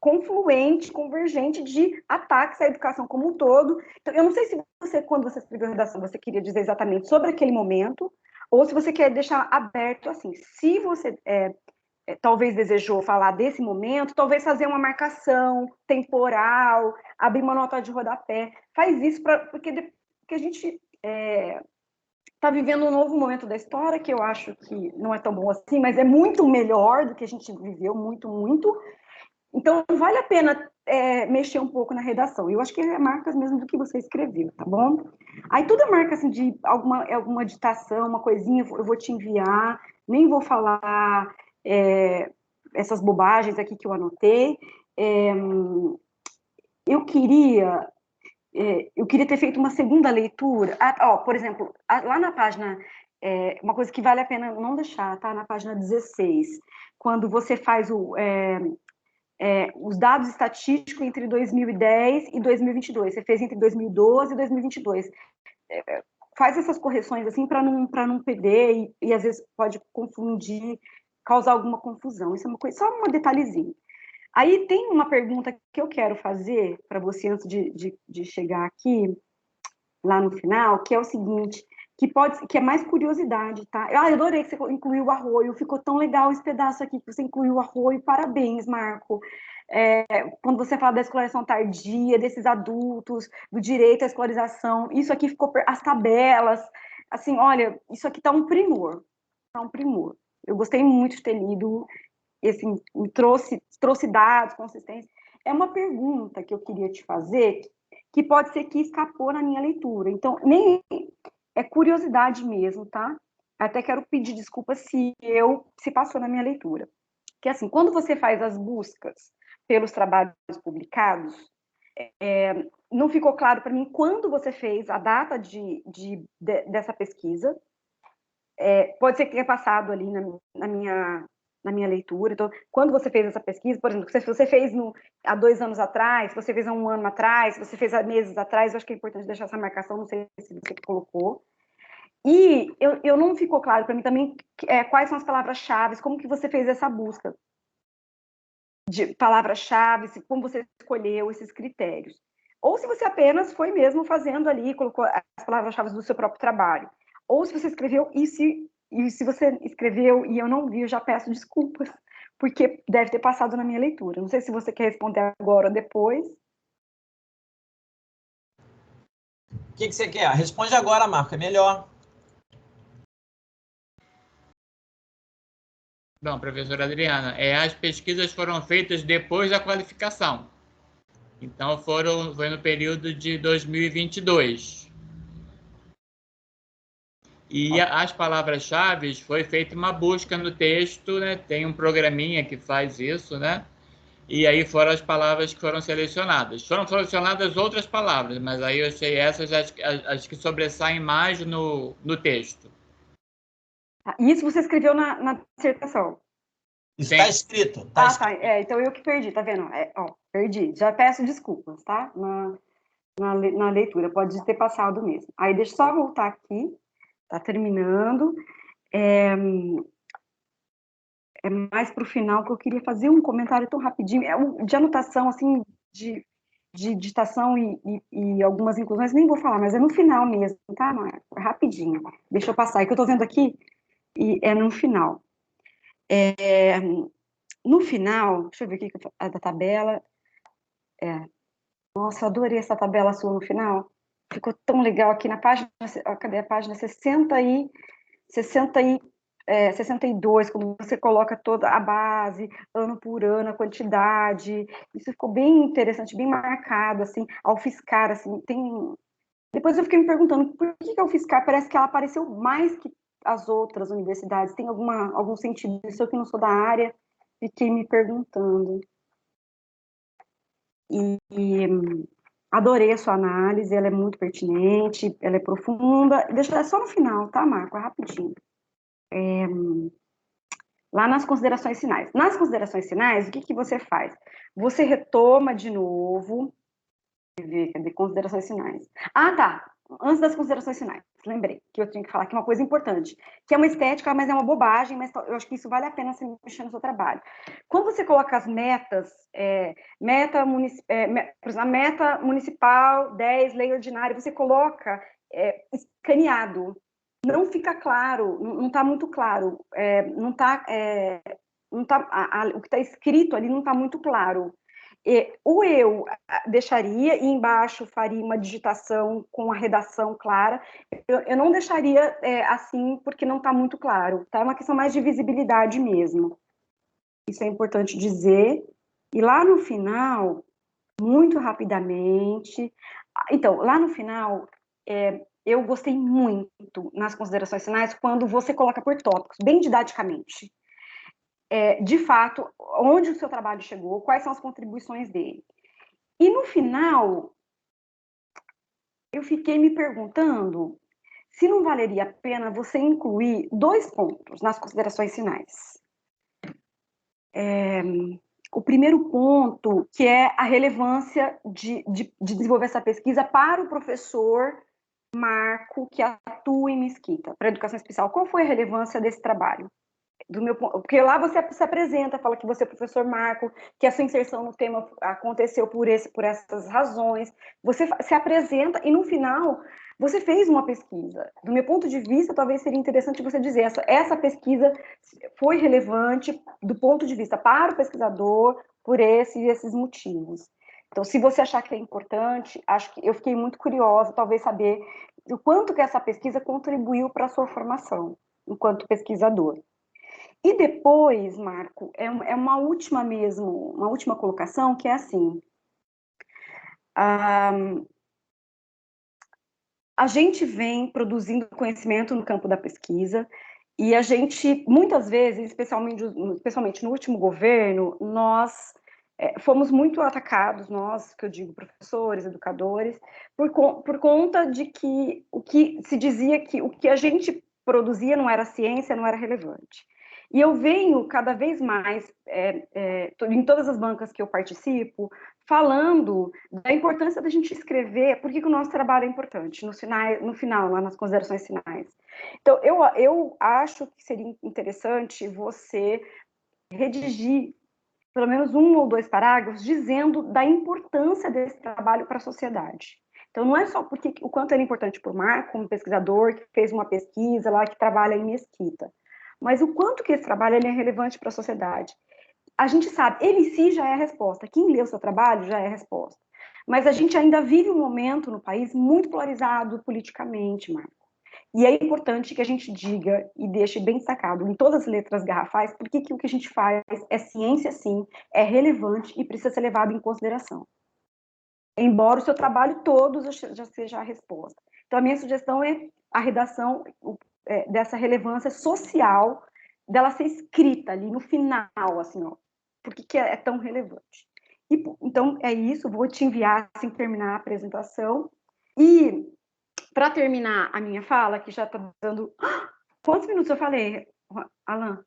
confluente, convergente de ataques à educação como um todo. Então, eu não sei se você, quando você escreveu a redação, você queria dizer exatamente sobre aquele momento, ou se você quer deixar aberto assim. Se você talvez desejou falar desse momento, talvez fazer uma marcação temporal, abrir uma nota de rodapé. Faz isso porque a gente está vivendo um novo momento da história, que eu acho que não é tão bom assim, mas é muito melhor do que a gente viveu, muito, muito. Então, vale a pena mexer um pouco na redação. Eu acho que é marcas mesmo do que você escreveu, tá bom? Aí, tudo é marca assim, de alguma ditação, uma coisinha, eu vou te enviar, nem vou falar essas bobagens aqui que eu anotei. Eu queria ter feito uma segunda leitura. Por exemplo, lá na página, uma coisa que vale a pena não deixar, tá? Na página 16, quando você faz os dados estatísticos entre 2010 e 2022. Você fez entre 2012 e 2022. Faz essas correções assim para não perder e às vezes pode confundir, causar alguma confusão. Isso é uma coisa, só um detalhezinho. Aí tem uma pergunta que eu quero fazer para você antes de chegar aqui, lá no final, que é o seguinte, que é mais curiosidade, tá? Eu adorei que você incluiu o arroio, ficou tão legal esse pedaço aqui que você incluiu o arroio, parabéns, Marco. Quando você fala da escolarização tardia, desses adultos, do direito à escolarização, isso aqui ficou, as tabelas, assim, olha, isso aqui tá um primor, tá um primor. Eu gostei muito de ter lido, assim, trouxe dados, consistência. É uma pergunta que eu queria te fazer, que pode ser que escapou na minha leitura. Então, nem é curiosidade mesmo, tá? Até quero pedir desculpa se passou na minha leitura. Que assim, quando você faz as buscas pelos trabalhos publicados, não ficou claro para mim quando você fez a data dessa pesquisa. Pode ser que tenha passado ali na minha leitura. Então, quando você fez essa pesquisa, por exemplo, se você fez há 2 anos atrás, se você fez há 1 ano atrás, se você fez há meses atrás, eu acho que é importante deixar essa marcação, não sei se você colocou. E eu não ficou claro para mim também quais são as palavras-chave, como que você fez essa busca de palavras-chave, como você escolheu esses critérios. Ou se você apenas foi mesmo fazendo ali, colocou as palavras-chave do seu próprio trabalho. Ou se você escreveu, e se você escreveu e eu não vi, eu já peço desculpas, porque deve ter passado na minha leitura. Não sei se você quer responder agora ou depois. O que você quer? Responde agora, Marco, é melhor. Bom, professora Adriana, as pesquisas foram feitas depois da qualificação. Então, foi no período de 2022. E as palavras-chave, foi feita uma busca no texto, né? Tem um programinha que faz isso, né? E aí foram as palavras que foram selecionadas. Foram selecionadas outras palavras, mas aí eu achei essas as que sobressaem mais no texto. Isso você escreveu na dissertação? Isso está escrito. Tá escrito. Tá. Então eu que perdi, tá vendo? Perdi. Já peço desculpas, tá? Na leitura, pode ter passado mesmo. Aí deixa eu só voltar aqui, tá terminando. Mais para o final que eu queria fazer um comentário tão rapidinho, de anotação, assim, de digitação e algumas inclusões, nem vou falar, mas é no final mesmo, tá? É rapidinho. Deixa eu passar, é que eu tô vendo aqui, e é no final. No final, deixa eu ver aqui a da tabela. Nossa, eu adorei essa tabela sua no final. Ficou tão legal aqui na página. Cadê a página? 62, quando você coloca toda a base, ano por ano, a quantidade. Isso ficou bem interessante, bem marcado, assim, ao fiscar, assim, Depois eu fiquei me perguntando, por que ao fiscar parece que ela apareceu mais que as outras universidades? Tem algum sentido? Isso eu que não sou da área, fiquei me perguntando. E adorei a sua análise, ela é muito pertinente, ela é profunda. Deixa eu só no final, tá, Marco? É rapidinho. Lá nas considerações finais. Nas considerações finais, o que você faz? Você retoma de novo. Cadê considerações finais? Ah, tá. Antes das considerações finais, lembrei que eu tinha que falar aqui uma coisa importante, que é uma estética, mas é uma bobagem, mas eu acho que isso vale a pena você mexer no seu trabalho. Quando você coloca as metas, por exemplo, a meta municipal, 10, lei ordinária, você coloca escaneado. Não fica claro, não está muito claro, o que está escrito ali não está muito claro. Ou eu deixaria e embaixo faria uma digitação com a redação clara. Eu não deixaria assim porque não está muito claro. Tá? É uma questão mais de visibilidade mesmo. Isso é importante dizer. E lá no final, muito rapidamente. Então, lá no final, eu gostei muito nas considerações finais quando você coloca por tópicos, bem didaticamente. De fato, onde o seu trabalho chegou, quais são as contribuições dele. E no final, eu fiquei me perguntando se não valeria a pena você incluir 2 pontos nas considerações finais. O primeiro ponto, que é a relevância de desenvolver essa pesquisa para o professor Marco, que atua em Mesquita, para a educação especial. Qual foi a relevância desse trabalho? Porque lá você se apresenta, fala que você é o professor Marco, que a sua inserção no tema aconteceu por essas razões. Você se apresenta e, no final, você fez uma pesquisa. Do meu ponto de vista, talvez seria interessante você dizer essa pesquisa foi relevante do ponto de vista para o pesquisador por esses motivos. Então, se você achar que é importante, acho que eu fiquei muito curiosa, talvez saber o quanto que essa pesquisa contribuiu para a sua formação enquanto pesquisador. E depois, Marco, uma última colocação, que é assim, a gente vem produzindo conhecimento no campo da pesquisa, e a gente, muitas vezes, especialmente no último governo, nós fomos muito atacados, nós, que eu digo, professores, educadores, por conta de que o que se dizia que o que a gente produzia não era ciência, não era relevante. E eu venho cada vez mais, em todas as bancas que eu participo, falando da importância da gente escrever, por que o nosso trabalho é importante, no final, lá nas considerações finais. Então, eu acho que seria interessante você redigir pelo menos 1 ou 2 parágrafos dizendo da importância desse trabalho para a sociedade. Então, não é só porque o quanto ele é importante para o Marco, como pesquisador, que fez uma pesquisa lá, que trabalha em Mesquita, mas o quanto que esse trabalho ele é relevante para a sociedade. A gente sabe, ele em si já é a resposta. Quem lê o seu trabalho já é a resposta. Mas a gente ainda vive um momento no país muito polarizado politicamente, Marco. E é importante que a gente diga e deixe bem destacado em todas as letras garrafais porque que o que a gente faz é ciência, sim, é relevante e precisa ser levado em consideração. Embora o seu trabalho todo já seja a resposta. Então, a minha sugestão é a redação dessa relevância social, dela ser escrita ali no final, assim, ó, por que é tão relevante. Então, é isso, vou te enviar assim que terminar a apresentação. E, para terminar a minha fala, que já está dando... Quantos minutos eu falei, Alan?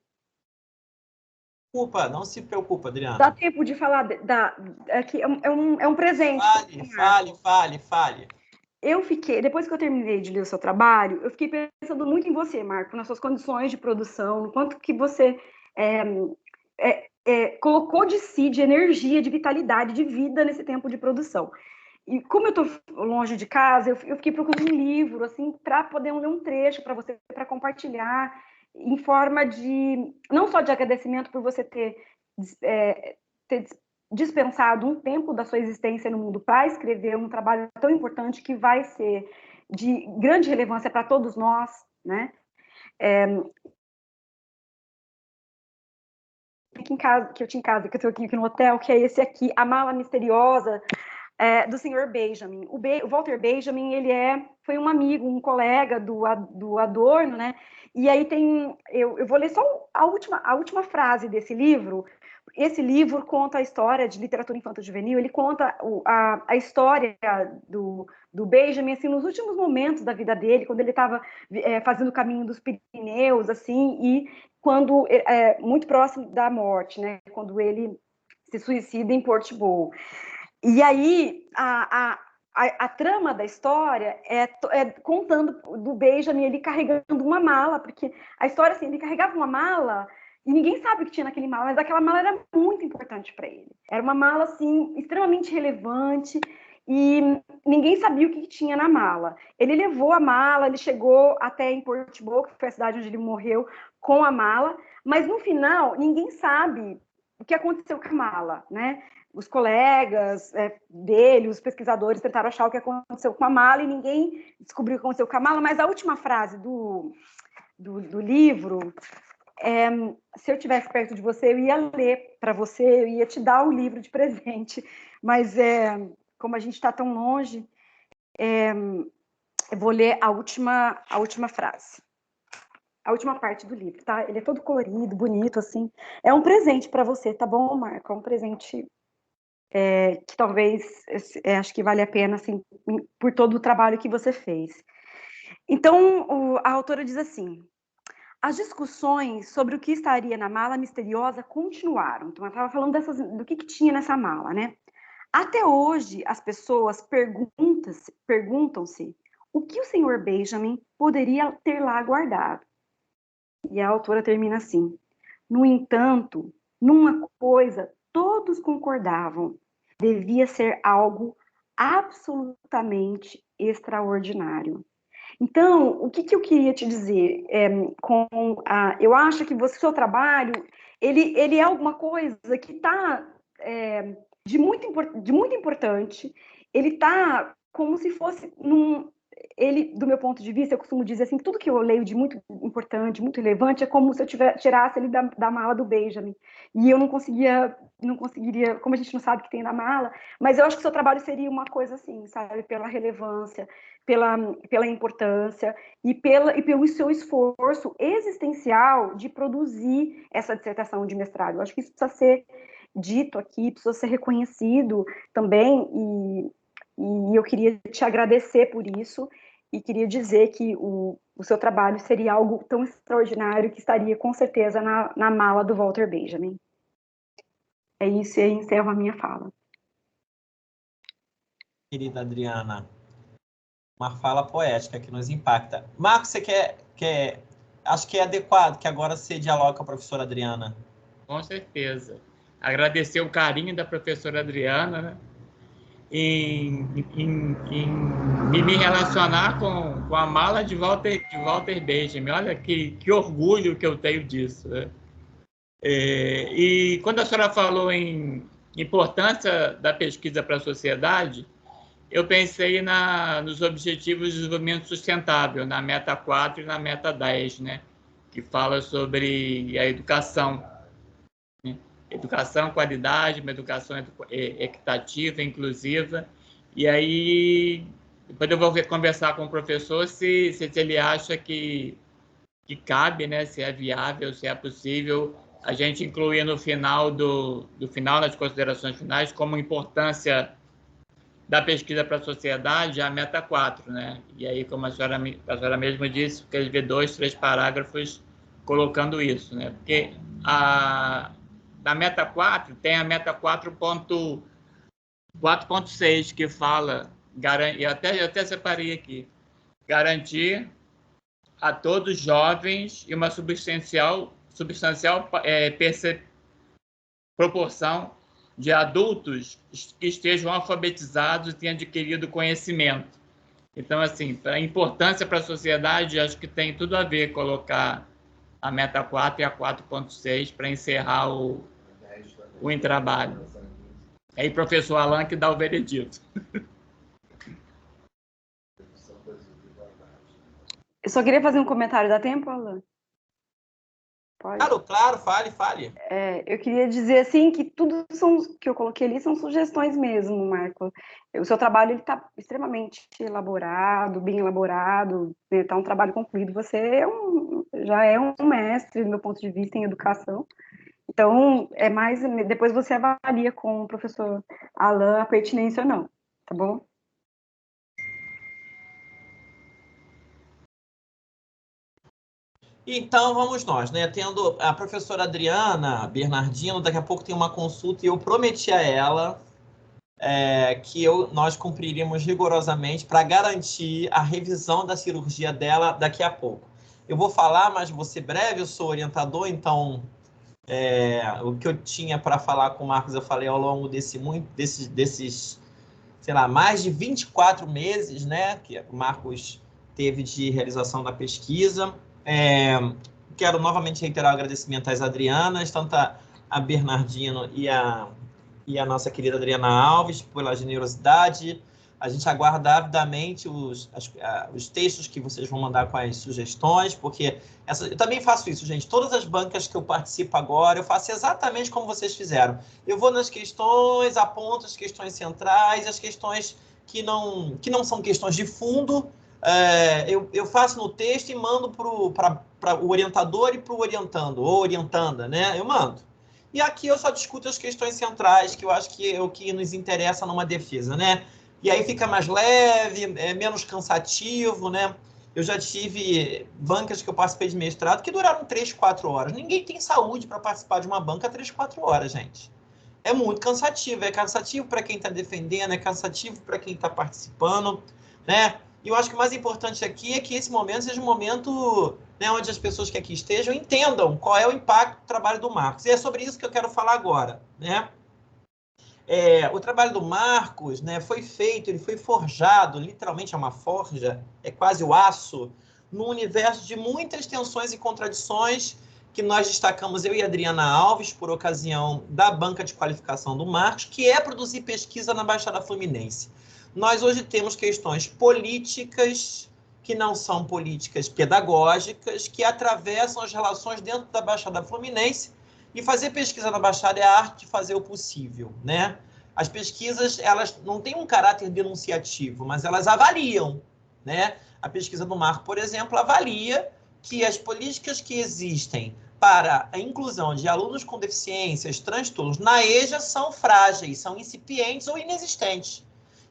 Não se preocupa, Adriana. Dá tempo de falar aqui, é um presente. Fale. Eu fiquei, depois que eu terminei de ler o seu trabalho, eu fiquei pensando muito em você, Marco, nas suas condições de produção, no quanto que você colocou de si, de energia, de vitalidade, de vida nesse tempo de produção. E como eu estou longe de casa, eu fiquei procurando um livro, assim, para poder ler um trecho para você, para compartilhar, em forma de, não só de agradecimento por você ter dispensado um tempo da sua existência no mundo para escrever um trabalho tão importante que vai ser de grande relevância para todos nós, né? Aqui em casa, que eu tinha em casa, que eu estou aqui no hotel, que é esse aqui, A Mala Misteriosa, do senhor Benjamin. O Walter Benjamin, ele foi um amigo, um colega do Adorno, né? E aí eu vou ler só a última frase desse livro. Esse livro conta a história de literatura infanto-juvenil, ele conta a história do Benjamin, assim, nos últimos momentos da vida dele, quando ele estava fazendo o caminho dos Pirineus, assim, e quando, muito próximo da morte, né? Quando ele se suicida em Portbou. E aí, a trama da história é contando do Benjamin, ele carregando uma mala, porque a história, assim, ele carregava uma mala e ninguém sabe o que tinha naquele mala, mas aquela mala era muito importante para ele. Era uma mala, assim, extremamente relevante e ninguém sabia o que tinha na mala. Ele levou a mala, ele chegou até em Portbou, que foi a cidade onde ele morreu, com a mala, mas no final, ninguém sabe o que aconteceu com a mala, né? Os colegas dele, os pesquisadores tentaram achar o que aconteceu com a mala e ninguém descobriu o que aconteceu com a mala, mas a última frase do livro, se eu estivesse perto de você, eu ia ler para você, eu ia te dar o livro de presente, mas como a gente está tão longe, eu vou ler a última frase. A última parte do livro, tá? Ele é todo colorido, bonito, assim. É um presente para você, tá bom, Marco? É um presente que talvez, acho que vale a pena, assim, por todo o trabalho que você fez. Então, a autora diz assim: as discussões sobre o que estaria na mala misteriosa continuaram. Então, ela estava falando do que tinha nessa mala, né? Até hoje, as pessoas perguntam-se o que o senhor Benjamin poderia ter lá guardado. E a autora termina assim: no entanto, numa coisa todos concordavam, devia ser algo absolutamente extraordinário. Então, o que eu queria te dizer? Eu acho que o seu trabalho, ele é alguma coisa que está de muito importante, ele está como se fosse do meu ponto de vista, eu costumo dizer assim, que tudo que eu leio de muito importante, muito relevante, é como se eu tirasse ele da mala do Benjamin. E eu não conseguiria, como a gente não sabe o que tem na mala, mas eu acho que o seu trabalho seria uma coisa assim, sabe, pela relevância, pela importância e pelo seu esforço existencial de produzir essa dissertação de mestrado. Eu acho que isso precisa ser dito aqui, precisa ser reconhecido também, e eu queria te agradecer por isso, e queria dizer que o seu trabalho seria algo tão extraordinário que estaria com certeza na mala do Walter Benjamin. É isso, e aí encerro a minha fala. Querida Adriana, uma fala poética que nos impacta. Marcos, você quer acho que é adequado que agora você dialogue com a professora Adriana. Com certeza. Agradecer o carinho da professora Adriana, né? em me relacionar com a mala de Walter Benjamin. Olha que orgulho que eu tenho disso, né? E quando a senhora falou em importância da pesquisa para a sociedade, eu pensei nos Objetivos de Desenvolvimento Sustentável, na Meta 4 e na Meta 10, né? Que fala sobre a educação. Né? Educação, qualidade, uma educação equitativa, inclusiva. E aí, depois eu vou conversar com o professor se ele acha que cabe, né? Se é viável, se é possível a gente incluir no final nas considerações finais, como importância da pesquisa para a sociedade, a meta 4, né? E aí, como a senhora mesma disse, escrever 2, 3 parágrafos colocando isso, né? Porque na meta 4 tem a meta 4.6, que fala, eu até separei aqui, garantir a todos os jovens e uma substancial proporção de adultos que estejam alfabetizados e tenham adquirido conhecimento. Então, assim, a importância para a sociedade, acho que tem tudo a ver colocar a meta 4 e a 4.6 para encerrar o trabalho. Aí, professor Alan, que dá o veredito. Eu só queria fazer um comentário. Dá tempo, Alan? Pode? Claro, fale. Eu queria dizer assim que tudo que eu coloquei ali são sugestões mesmo, Marco. O seu trabalho está extremamente elaborado, bem elaborado, está um trabalho concluído. Você já é um mestre, do meu ponto de vista, em educação. Então, depois você avalia com o professor Alan a pertinência ou não, tá bom? Então, vamos nós, né? Tendo a professora Adriana Bernardino, daqui a pouco tem uma consulta e eu prometi a ela que nós cumpriríamos rigorosamente para garantir a revisão da cirurgia dela daqui a pouco. Eu vou falar, mas vou ser breve, eu sou orientador, então o que eu tinha para falar com o Marcos, eu falei ao longo desses, sei lá, mais de 24 meses, né, que o Marcos teve de realização da pesquisa. Quero novamente reiterar o agradecimento às Adrianas, tanto a Bernardino e a nossa querida Adriana Alves, pela generosidade. A gente aguarda avidamente os textos que vocês vão mandar com as sugestões, porque eu também faço isso, gente. Todas as bancas que eu participo agora, eu faço exatamente como vocês fizeram. Eu vou nas questões, aponto as questões centrais, as questões que não são questões de fundo, eu faço no texto e mando para o orientador e para o orientando, ou orientanda, né? Eu mando. E aqui eu só discuto as questões centrais, que eu acho que é o que nos interessa numa defesa, né? E aí fica mais leve, menos cansativo, né? Eu já tive bancas que eu participei de mestrado que duraram 3, 4 horas. Ninguém tem saúde para participar de uma banca 3, 4 horas, gente. É muito cansativo. É cansativo para quem está defendendo, é cansativo para quem está participando, né? E eu acho que o mais importante aqui é que esse momento seja um momento, né, onde as pessoas que aqui estejam entendam qual é o impacto do trabalho do Marcos. E é sobre isso que eu quero falar agora, né? O trabalho do Marcos, né, foi feito, ele foi forjado, literalmente é uma forja, é quase o aço, num universo de muitas tensões e contradições que nós destacamos, eu e a Adriana Alves, por ocasião da banca de qualificação do Marcos, que é produzir pesquisa na Baixada Fluminense. Nós hoje temos questões políticas, que não são políticas pedagógicas, que atravessam as relações dentro da Baixada Fluminense. E fazer pesquisa na Baixada é a arte de fazer o possível, né? As pesquisas, elas não têm um caráter denunciativo, mas elas avaliam, né? A pesquisa do Marco, por exemplo, avalia que as políticas que existem para a inclusão de alunos com deficiências, transtornos na EJA são frágeis, são incipientes ou inexistentes.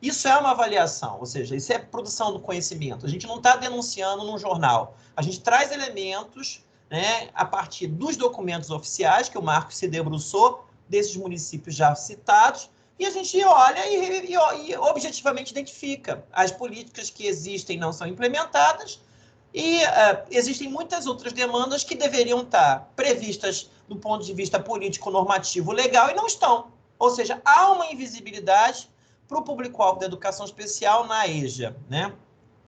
Isso é uma avaliação, ou seja, isso é produção do conhecimento. A gente não está denunciando num jornal. A gente traz elementos, né, a partir dos documentos oficiais, que o Marcos se debruçou, desses municípios já citados, e a gente olha e objetivamente identifica as políticas que existem não são implementadas, e existem muitas outras demandas que deveriam estar previstas do ponto de vista político, normativo, legal, e não estão. Ou seja, há uma invisibilidade para o público-alvo da educação especial na EJA, né?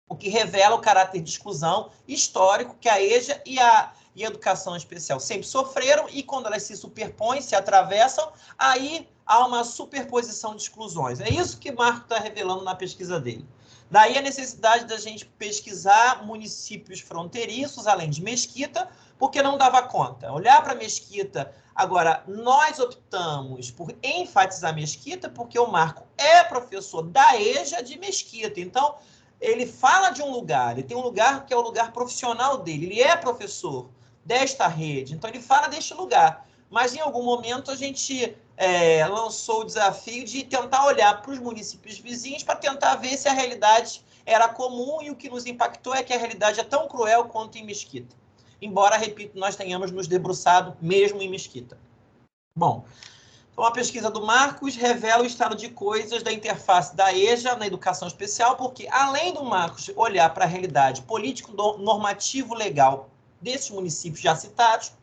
O que revela o caráter de exclusão histórico que a EJA e a educação especial sempre sofreram, e quando elas se superpõem, se atravessam, aí há uma superposição de exclusões. É isso que o Marco está revelando na pesquisa dele. Daí a necessidade da gente pesquisar municípios fronteiriços, além de Mesquita, porque não dava conta. Olhar para Mesquita. Agora, nós optamos por enfatizar Mesquita porque o Marco é professor da EJA de Mesquita. Então, ele fala de um lugar, ele tem um lugar que é o lugar profissional dele, ele é professor desta rede, então ele fala deste lugar. Mas em algum momento a gente lançou o desafio de tentar olhar para os municípios vizinhos para tentar ver se a realidade era comum, e o que nos impactou é que a realidade é tão cruel quanto em Mesquita. Embora, repito, nós tenhamos nos debruçado mesmo em Mesquita. Bom, então a pesquisa do Marcos revela o estado de coisas da interface da EJA na educação especial, porque além do Marcos olhar para a realidade político-normativo-legal desses municípios já citados,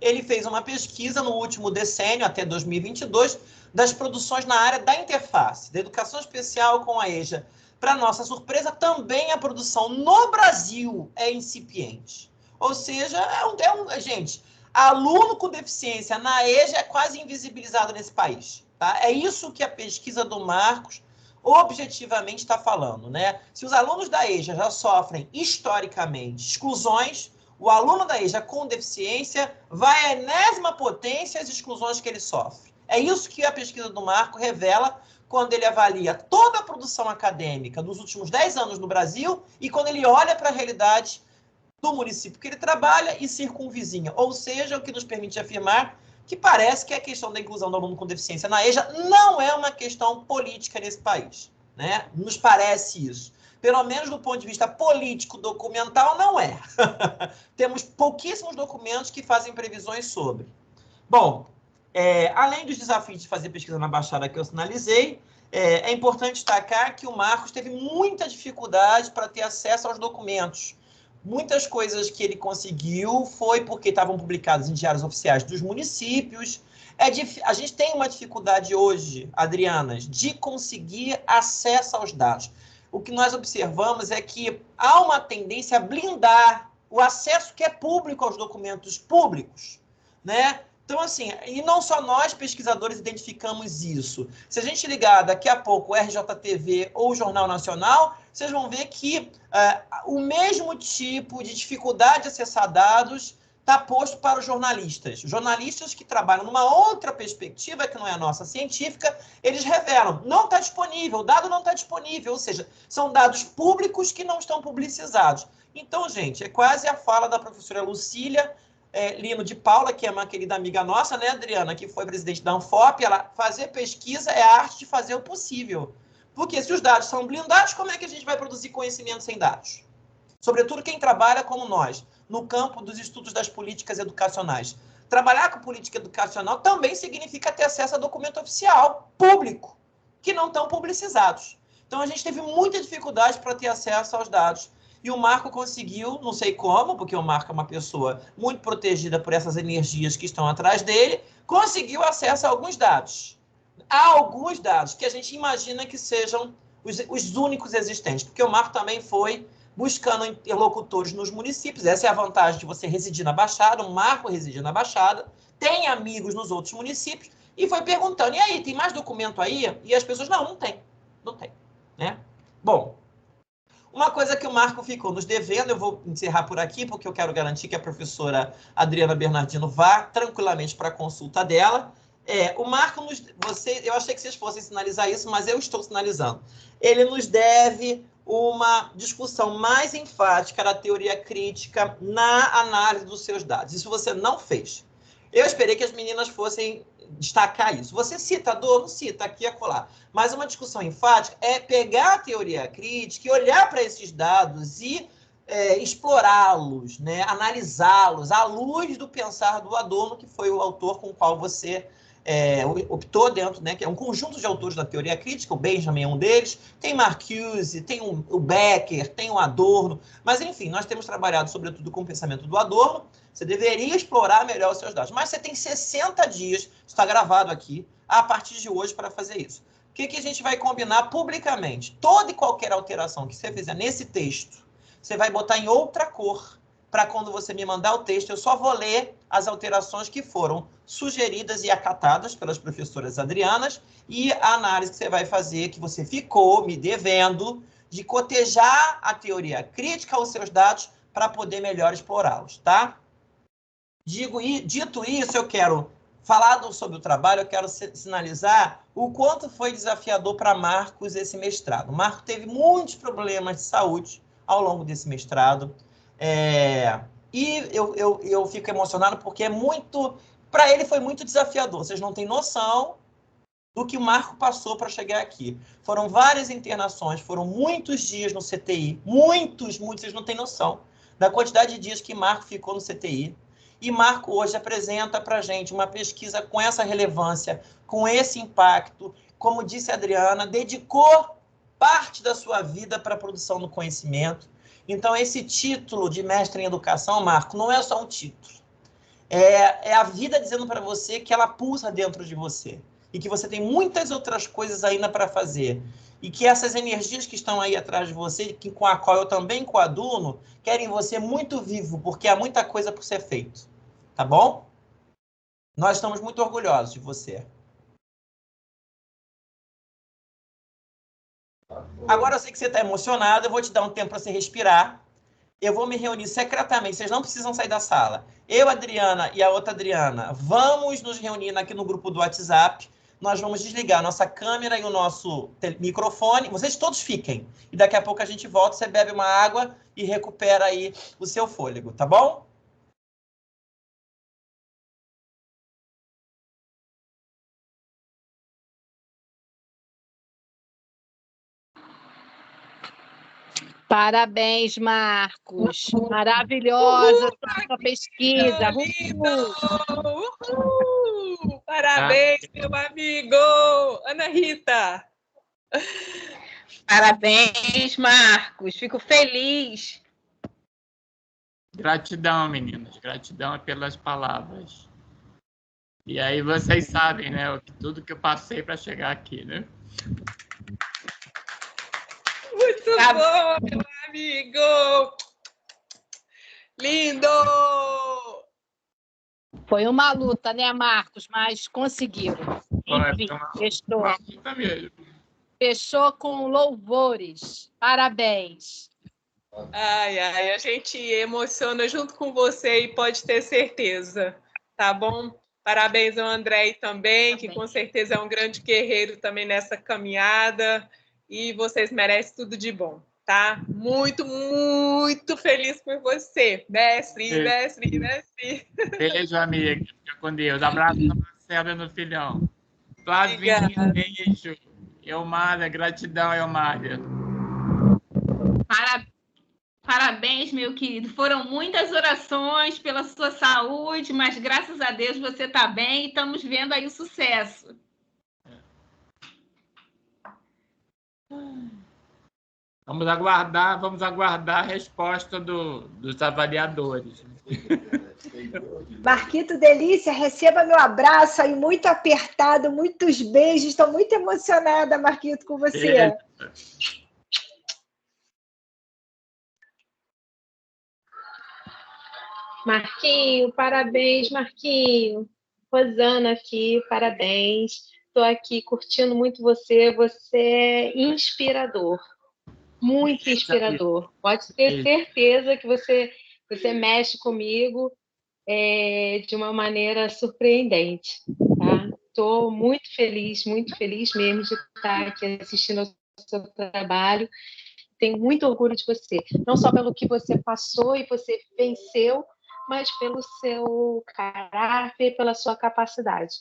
ele fez uma pesquisa no último decênio, até 2022, das produções na área da interface, da educação especial com a EJA. Para nossa surpresa, também a produção no Brasil é incipiente. Ou seja, gente, aluno com deficiência na EJA é quase invisibilizado nesse país. Tá? É isso que a pesquisa do Marcos objetivamente está falando, né? Se os alunos da EJA já sofrem historicamente exclusões, O aluno da EJA com deficiência vai à enésima potência as exclusões que ele sofre. É isso que a pesquisa do Marco revela quando ele avalia toda a produção acadêmica dos últimos 10 anos no Brasil e quando ele olha para a realidade do município que ele trabalha e circunvizinha. Ou seja, o que nos permite afirmar que parece que a questão da inclusão do aluno com deficiência na EJA não é uma questão política nesse país, né? Nos parece isso. Pelo menos do ponto de vista político, documental, não é. Temos pouquíssimos documentos que fazem previsões sobre. Bom, além dos desafios de fazer pesquisa na Baixada que eu sinalizei, é importante destacar que o Marcos teve muita dificuldade para ter acesso aos documentos. Muitas coisas que ele conseguiu foi porque estavam publicadas em diários oficiais dos municípios. A gente tem uma dificuldade hoje, Adrianas, de conseguir acesso aos dados. O que nós observamos é que há uma tendência a blindar o acesso que é público aos documentos públicos, né? Então, assim, e não só nós, pesquisadores, identificamos isso. Se a gente ligar daqui a pouco o RJTV ou o Jornal Nacional, vocês vão ver que o mesmo tipo de dificuldade de acessar dados está posto para os jornalistas. Jornalistas que trabalham numa outra perspectiva, que não é a nossa científica, eles revelam, não está disponível, o dado não está disponível, ou seja, são dados públicos que não estão publicizados. Então, gente, é quase a fala da professora Lucília Lino de Paula, que é uma querida amiga nossa, né, Adriana, que foi presidente da Anfop. Ela, fazer pesquisa é a arte de fazer o possível. Porque se os dados são blindados, como é que a gente vai produzir conhecimento sem dados? Sobretudo quem trabalha como nós, no campo dos estudos das políticas educacionais. Trabalhar com política educacional também significa ter acesso a documento oficial, público, que não estão publicizados. Então, a gente teve muita dificuldade para ter acesso aos dados. E o Marco conseguiu, não sei como, porque o Marco é uma pessoa muito protegida por essas energias que estão atrás dele, conseguiu acesso a alguns dados. Há alguns dados que a gente imagina que sejam os únicos existentes, porque o Marco também foi buscando interlocutores nos municípios. Essa é a vantagem de você residir na Baixada. O Marco reside na Baixada, tem amigos nos outros municípios, e foi perguntando, e aí, tem mais documento aí? E as pessoas, não tem, né? Bom, uma coisa que o Marco ficou nos devendo, eu vou encerrar por aqui, porque eu quero garantir que a professora Adriana Bernardino vá tranquilamente para a consulta dela. O Marco, eu achei que vocês fossem sinalizar isso, mas eu estou sinalizando. Ele nos deve uma discussão mais enfática da teoria crítica na análise dos seus dados. Isso você não fez. Eu esperei que as meninas fossem destacar isso. Você cita dor? Não cita, aqui e acolá. Mas uma discussão enfática é pegar a teoria crítica e olhar para esses dados e explorá-los, né? Analisá-los à luz do pensar do Adorno, que foi o autor com o qual você optou dentro, né? Que é um conjunto de autores da teoria crítica, o Benjamin é um deles, tem Marcuse, tem o Becker, tem o Adorno, mas enfim, nós temos trabalhado sobretudo com o pensamento do Adorno. Você deveria explorar melhor os seus dados, mas você tem 60 dias, está gravado aqui, a partir de hoje para fazer isso. O que a gente vai combinar publicamente? Toda e qualquer alteração que você fizer nesse texto, você vai botar em outra cor, para quando você me mandar o texto, eu só vou ler as alterações que foram sugeridas e acatadas pelas professoras Adrianas e a análise que você vai fazer, que você ficou me devendo, de cotejar a teoria crítica aos seus dados para poder melhor explorá-los, tá? Dito isso, eu quero falar sobre o trabalho, eu quero sinalizar o quanto foi desafiador para Marcos esse mestrado. O Marcos teve muitos problemas de saúde ao longo desse mestrado, e eu fico emocionado porque para ele foi muito desafiador. Vocês não têm noção do que o Marco passou para chegar aqui. Foram várias internações, foram muitos dias no CTI, muitos, vocês não têm noção da quantidade de dias que Marco ficou no CTI. E Marco hoje apresenta para a gente uma pesquisa com essa relevância, com esse impacto. Como disse a Adriana, dedicou parte da sua vida para a produção do conhecimento. Então, esse título de mestre em educação, Marco, não é só um título. É a vida dizendo para você que ela pulsa dentro de você. E que você tem muitas outras coisas ainda para fazer. E que essas energias que estão aí atrás de você, com a qual eu também coaduno, querem você muito vivo, porque há muita coisa por ser feito. Tá bom? Nós estamos muito orgulhosos de você. Agora eu sei que você está emocionado, eu vou te dar um tempo para você respirar. eu vou me reunir secretamente, vocês não precisam sair da sala. Eu, Adriana e a outra Adriana, vamos nos reunir aqui no grupo do WhatsApp. Nós vamos desligar a nossa câmera e o nosso microfone. Vocês todos fiquem. E daqui a pouco a gente volta, você bebe uma água e recupera aí o seu fôlego, tá bom? Parabéns, Marcos. Maravilhosa sua pesquisa. Uhul! Parabéns, meu amigo! Ana Rita. Parabéns, Marcos. Fico feliz. Gratidão, meninas. Gratidão pelas palavras. E aí vocês sabem, né? Tudo que eu passei para chegar aqui, né? Muito bom, meu amigo! Lindo! Foi uma luta, né, Marcos? Mas conseguiu. Enfim, fechou. Uma luta mesmo. Fechou com louvores. Parabéns. Ai, ai, a gente emociona junto com você e pode ter certeza, tá bom? Parabéns ao André também, que com certeza é um grande guerreiro também nessa caminhada, e vocês merecem tudo de bom, tá? Muito, muito feliz por você, mestre, mestre, mestre. Beijo, amiga. Fica com Deus. Abraço para Marcela e no filhão. Flavinha, beijo. Elmária, gratidão, Elmária. Parabéns, meu querido. Foram muitas orações pela sua saúde, mas graças a Deus você está bem e estamos vendo aí o sucesso. Vamos aguardar a resposta dos avaliadores. Marquito Delícia, receba meu abraço aí, muito apertado, muitos beijos. Estou muito emocionada, Marquito, com você. Marquinho, parabéns, Marquinho. Rosana aqui, parabéns. Estou aqui curtindo muito você. Você é inspirador, muito inspirador. Pode ter certeza que você mexe comigo de uma maneira surpreendente. Tá? Estou muito feliz mesmo de estar aqui assistindo ao seu trabalho. Tenho muito orgulho de você, não só pelo que você passou e você venceu, mas pelo seu caráter e pela sua capacidade.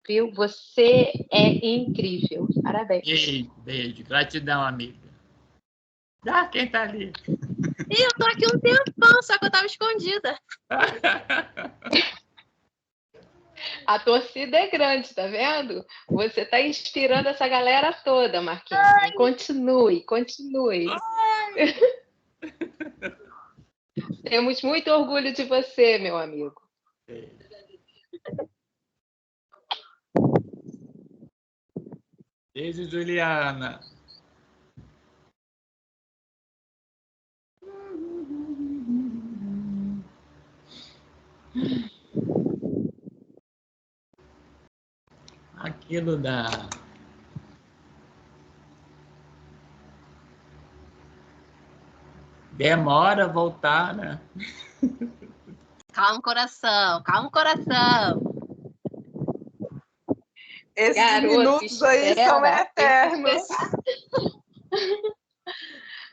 Viu? Você é incrível. Parabéns. Beijo. Gratidão, amiga. Quem tá ali? Eu tô aqui um tempão, só que eu tava escondida. A torcida é grande, tá vendo? Você está inspirando essa galera toda, Marquinhos. Continue. Temos muito orgulho de você, meu amigo. Beijo, Juliana. Aquilo demora a voltar, né? Calma, coração. Esses Garoto, minutos aí são eternos.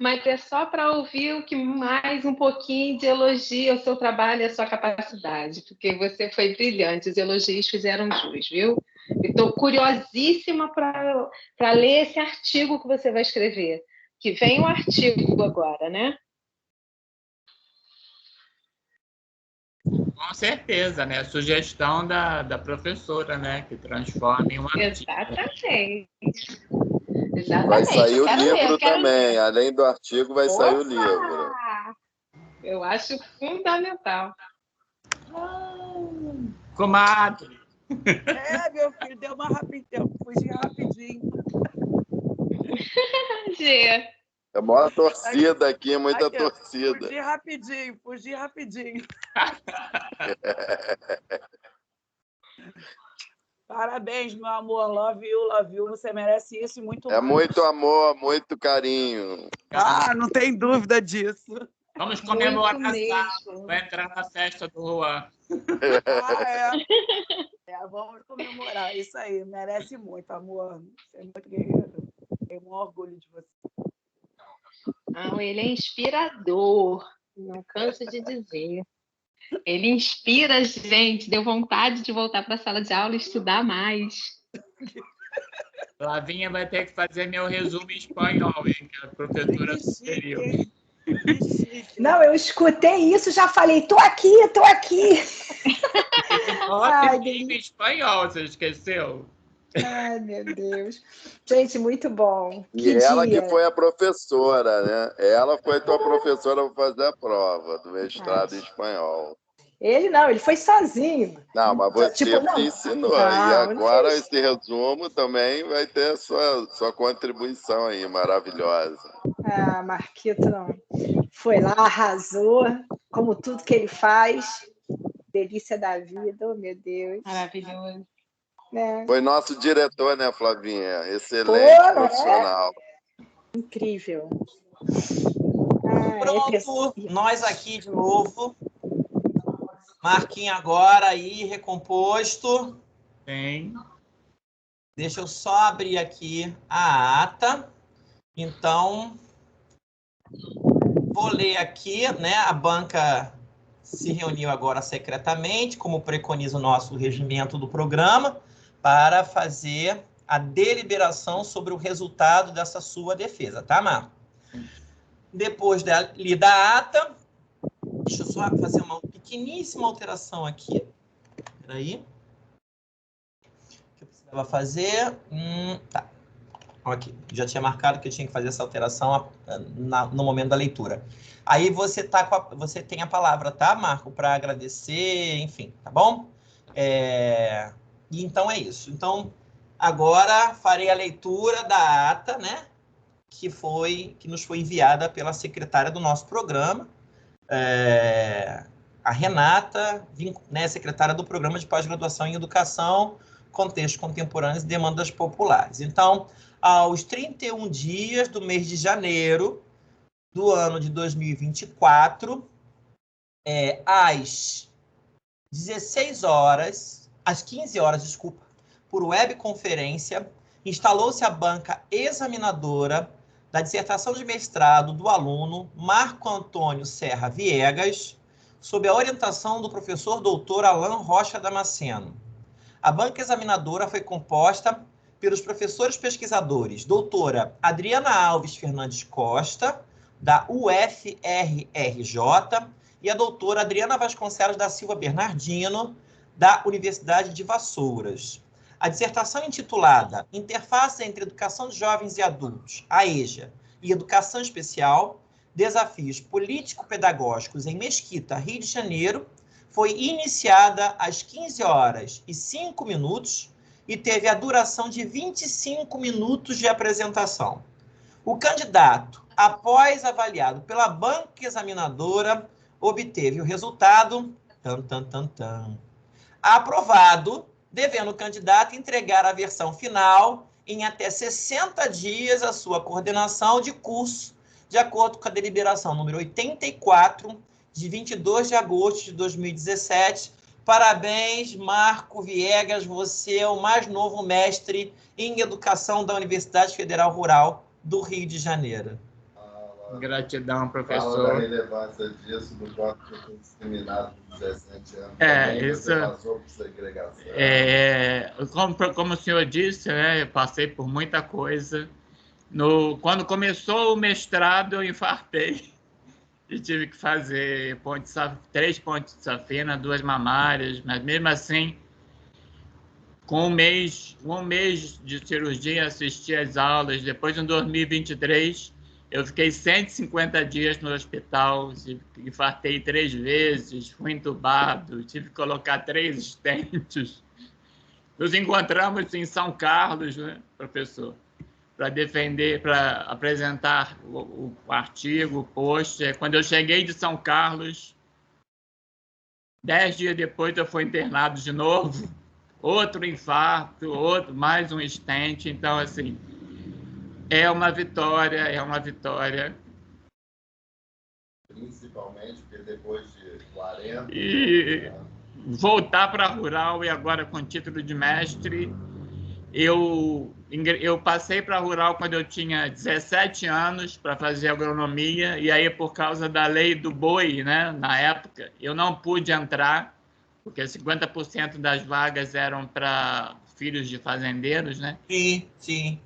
Mas é só para ouvir o que mais um pouquinho de elogio ao seu trabalho e à sua capacidade, porque você foi brilhante, os elogios fizeram jus, viu? Estou curiosíssima para ler esse artigo que você vai escrever, que vem o artigo agora, né? Com certeza, né? Sugestão da professora, né? Que transforma em um artigo. Exatamente. Vai sair o livro também. Além do artigo, vai sair o livro. Eu acho fundamental. Comadre. Meu filho, deu uma rapidão. Fugi rapidinho. Gê. É a maior torcida aqui, muita torcida. Fugi rapidinho. Parabéns, meu amor. Love you. Você merece isso e muito mais. É muito amor, muito carinho. Não tem dúvida disso. Vamos comemorar Muito sábado. Vai entrar na festa do Juan. Vamos comemorar. Isso aí, merece muito, amor. Você é muito guerreiro. Tenho um orgulho de você. Não, ele é inspirador, não canso de dizer. Ele inspira a gente, deu vontade de voltar para a sala de aula e estudar mais. Flavinha vai ter que fazer meu resumo em espanhol, hein? Que a professora sugeriu. Não, eu escutei isso, já falei, tô aqui. Ai, em espanhol, você esqueceu? Ai, meu Deus. Gente, muito bom. E ela que foi a professora, né? Ela foi tua professora para fazer a prova do mestrado em espanhol. Ele foi sozinho. Não, mas você que ensinou. E agora esse resumo também vai ter sua contribuição aí, maravilhosa. Ah, Marquito foi lá, arrasou, como tudo que ele faz. Delícia da vida, oh meu Deus. Maravilhoso. Foi nosso diretor, né, Flavinha? Excelente profissional. Incrível. Pronto, nós aqui de novo. Marquinhos agora aí, recomposto. Tem. Deixa eu só abrir aqui a ata. Então, vou ler aqui, né? A banca se reuniu agora secretamente, como preconiza o nosso regimento do programa, para fazer a deliberação sobre o resultado dessa sua defesa, tá, Marco? Depois da lida a ata, deixa eu só fazer uma pequeníssima alteração aqui. Peraí. O que eu precisava fazer? Tá. Ok, já tinha marcado que eu tinha que fazer essa alteração no momento da leitura. Aí você tem a palavra, tá, Marco? Para agradecer, enfim, tá bom? Então é isso. Então, agora farei a leitura da ata, né? Que nos foi enviada pela secretária do nosso programa, a Renata, né, secretária do Programa de Pós-Graduação em Educação, Contextos Contemporâneos e Demandas Populares. Então, aos 31 dias do mês de janeiro do ano de 2024, às 15 horas, desculpa, por webconferência, instalou-se a banca examinadora da dissertação de mestrado do aluno Marco Antônio Serra Viegas, sob a orientação do professor doutor Alan Rocha Damasceno. A banca examinadora foi composta pelos professores pesquisadores doutora Adriana Alves Fernandes Costa, da UFRRJ, e a doutora Adriana Vasconcelos da Silva Bernardino, da Universidade de Vassouras. A dissertação intitulada Interface entre Educação de Jovens e Adultos, a EJA, e Educação Especial, Desafios Político-Pedagógicos em Mesquita, Rio de Janeiro, foi iniciada às 15h05 e teve a duração de 25 minutos de apresentação. O candidato, após avaliado pela banca examinadora, obteve o resultado aprovado, devendo o candidato entregar a versão final em até 60 dias à sua coordenação de curso, de acordo com a deliberação número 84, de 22 de agosto de 2017. Parabéns, Marco Viegas, você é o mais novo mestre em educação da Universidade Federal Rural do Rio de Janeiro. Gratidão, professor. Fala da relevância disso, do quanto você foi discriminado por 17 anos. Isso. Você passou por segregação. Como o senhor disse, né, eu passei por muita coisa. Quando começou o mestrado, eu infartei. E tive que fazer 3 pontes de safena, 2 mamárias, mas mesmo assim, com um mês de cirurgia, assisti às aulas. Depois, em 2023, eu fiquei 150 dias no hospital, infartei 3 vezes, fui entubado, tive que colocar 3 estentes. Nos encontramos em São Carlos, né, professor, para apresentar o artigo, o post. Quando eu cheguei de São Carlos, 10 dias depois eu fui internado de novo, outro infarto, mais um stent. Então, assim, é uma vitória, realmente, porque depois de 40... E voltar para a Rural, e agora com título de mestre, eu passei para a Rural quando eu tinha 17 anos para fazer agronomia, e aí por causa da lei do boi, né, na época, eu não pude entrar, porque 50% das vagas eram para filhos de fazendeiros, né? Sim, sim.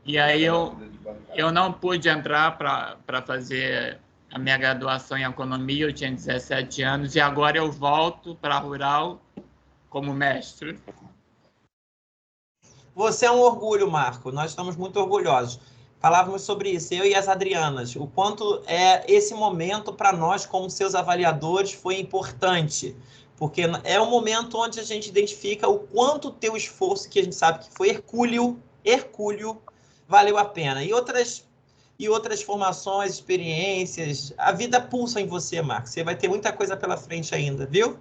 E aí eu não pude entrar para fazer a minha graduação em economia, eu tinha 17 anos, e agora eu volto para a Rural como mestre. Você é um orgulho, Marco. Nós estamos muito orgulhosos. Falávamos sobre isso, eu e as Adrianas, o quanto esse momento para nós, como seus avaliadores, foi importante. Porque é um momento onde a gente identifica o quanto o teu esforço, que a gente sabe que foi hercúleo, valeu a pena. E outras formações, experiências, a vida pulsa em você, Marco. Você vai ter muita coisa pela frente ainda, viu?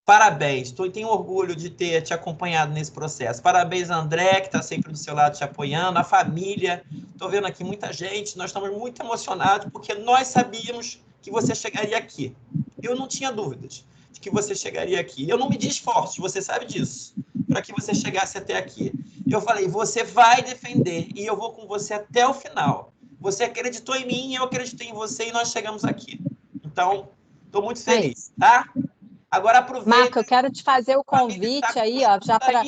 Parabéns, tenho orgulho de ter te acompanhado nesse processo. Parabéns, André, que está sempre do seu lado te apoiando, a família. Estou vendo aqui muita gente, nós estamos muito emocionados, porque nós sabíamos que você chegaria aqui. Eu não tinha dúvidas de que você chegaria aqui. Eu não medi esforços, você sabe disso, para que você chegasse até aqui. Eu falei, você vai defender, e eu vou com você até o final. Você acreditou em mim, eu acreditei em você, e nós chegamos aqui. Então, estou muito feliz, tá? Agora aproveita. Marco, eu quero te fazer o convite aí, ó, já para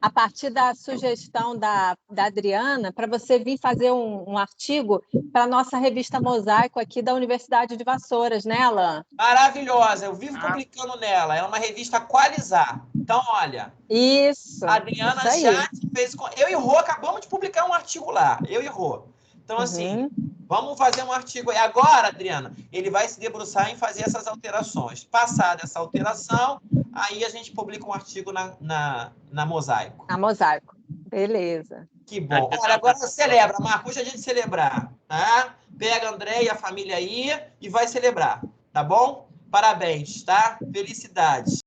a partir da sugestão da Adriana, para você vir fazer um artigo para a nossa revista Mosaico aqui da Universidade de Vassouras, né, Alain? Maravilhosa, eu vivo publicando nela, é uma revista Qualizar. Então, olha. Isso. A Adriana já te fez. Eu e o Rô acabamos de publicar um artigo lá, eu e o Rô. Então, assim, vamos fazer um artigo. E agora, Adriana, ele vai se debruçar em fazer essas alterações. Passada essa alteração, aí a gente publica um artigo na Mosaico. Na Mosaico. Beleza. Que bom. Olha, agora celebra, Marco. Hoje é dia de celebrar, tá? Pega a André e a família aí e vai celebrar, tá bom? Parabéns, tá? Felicidades.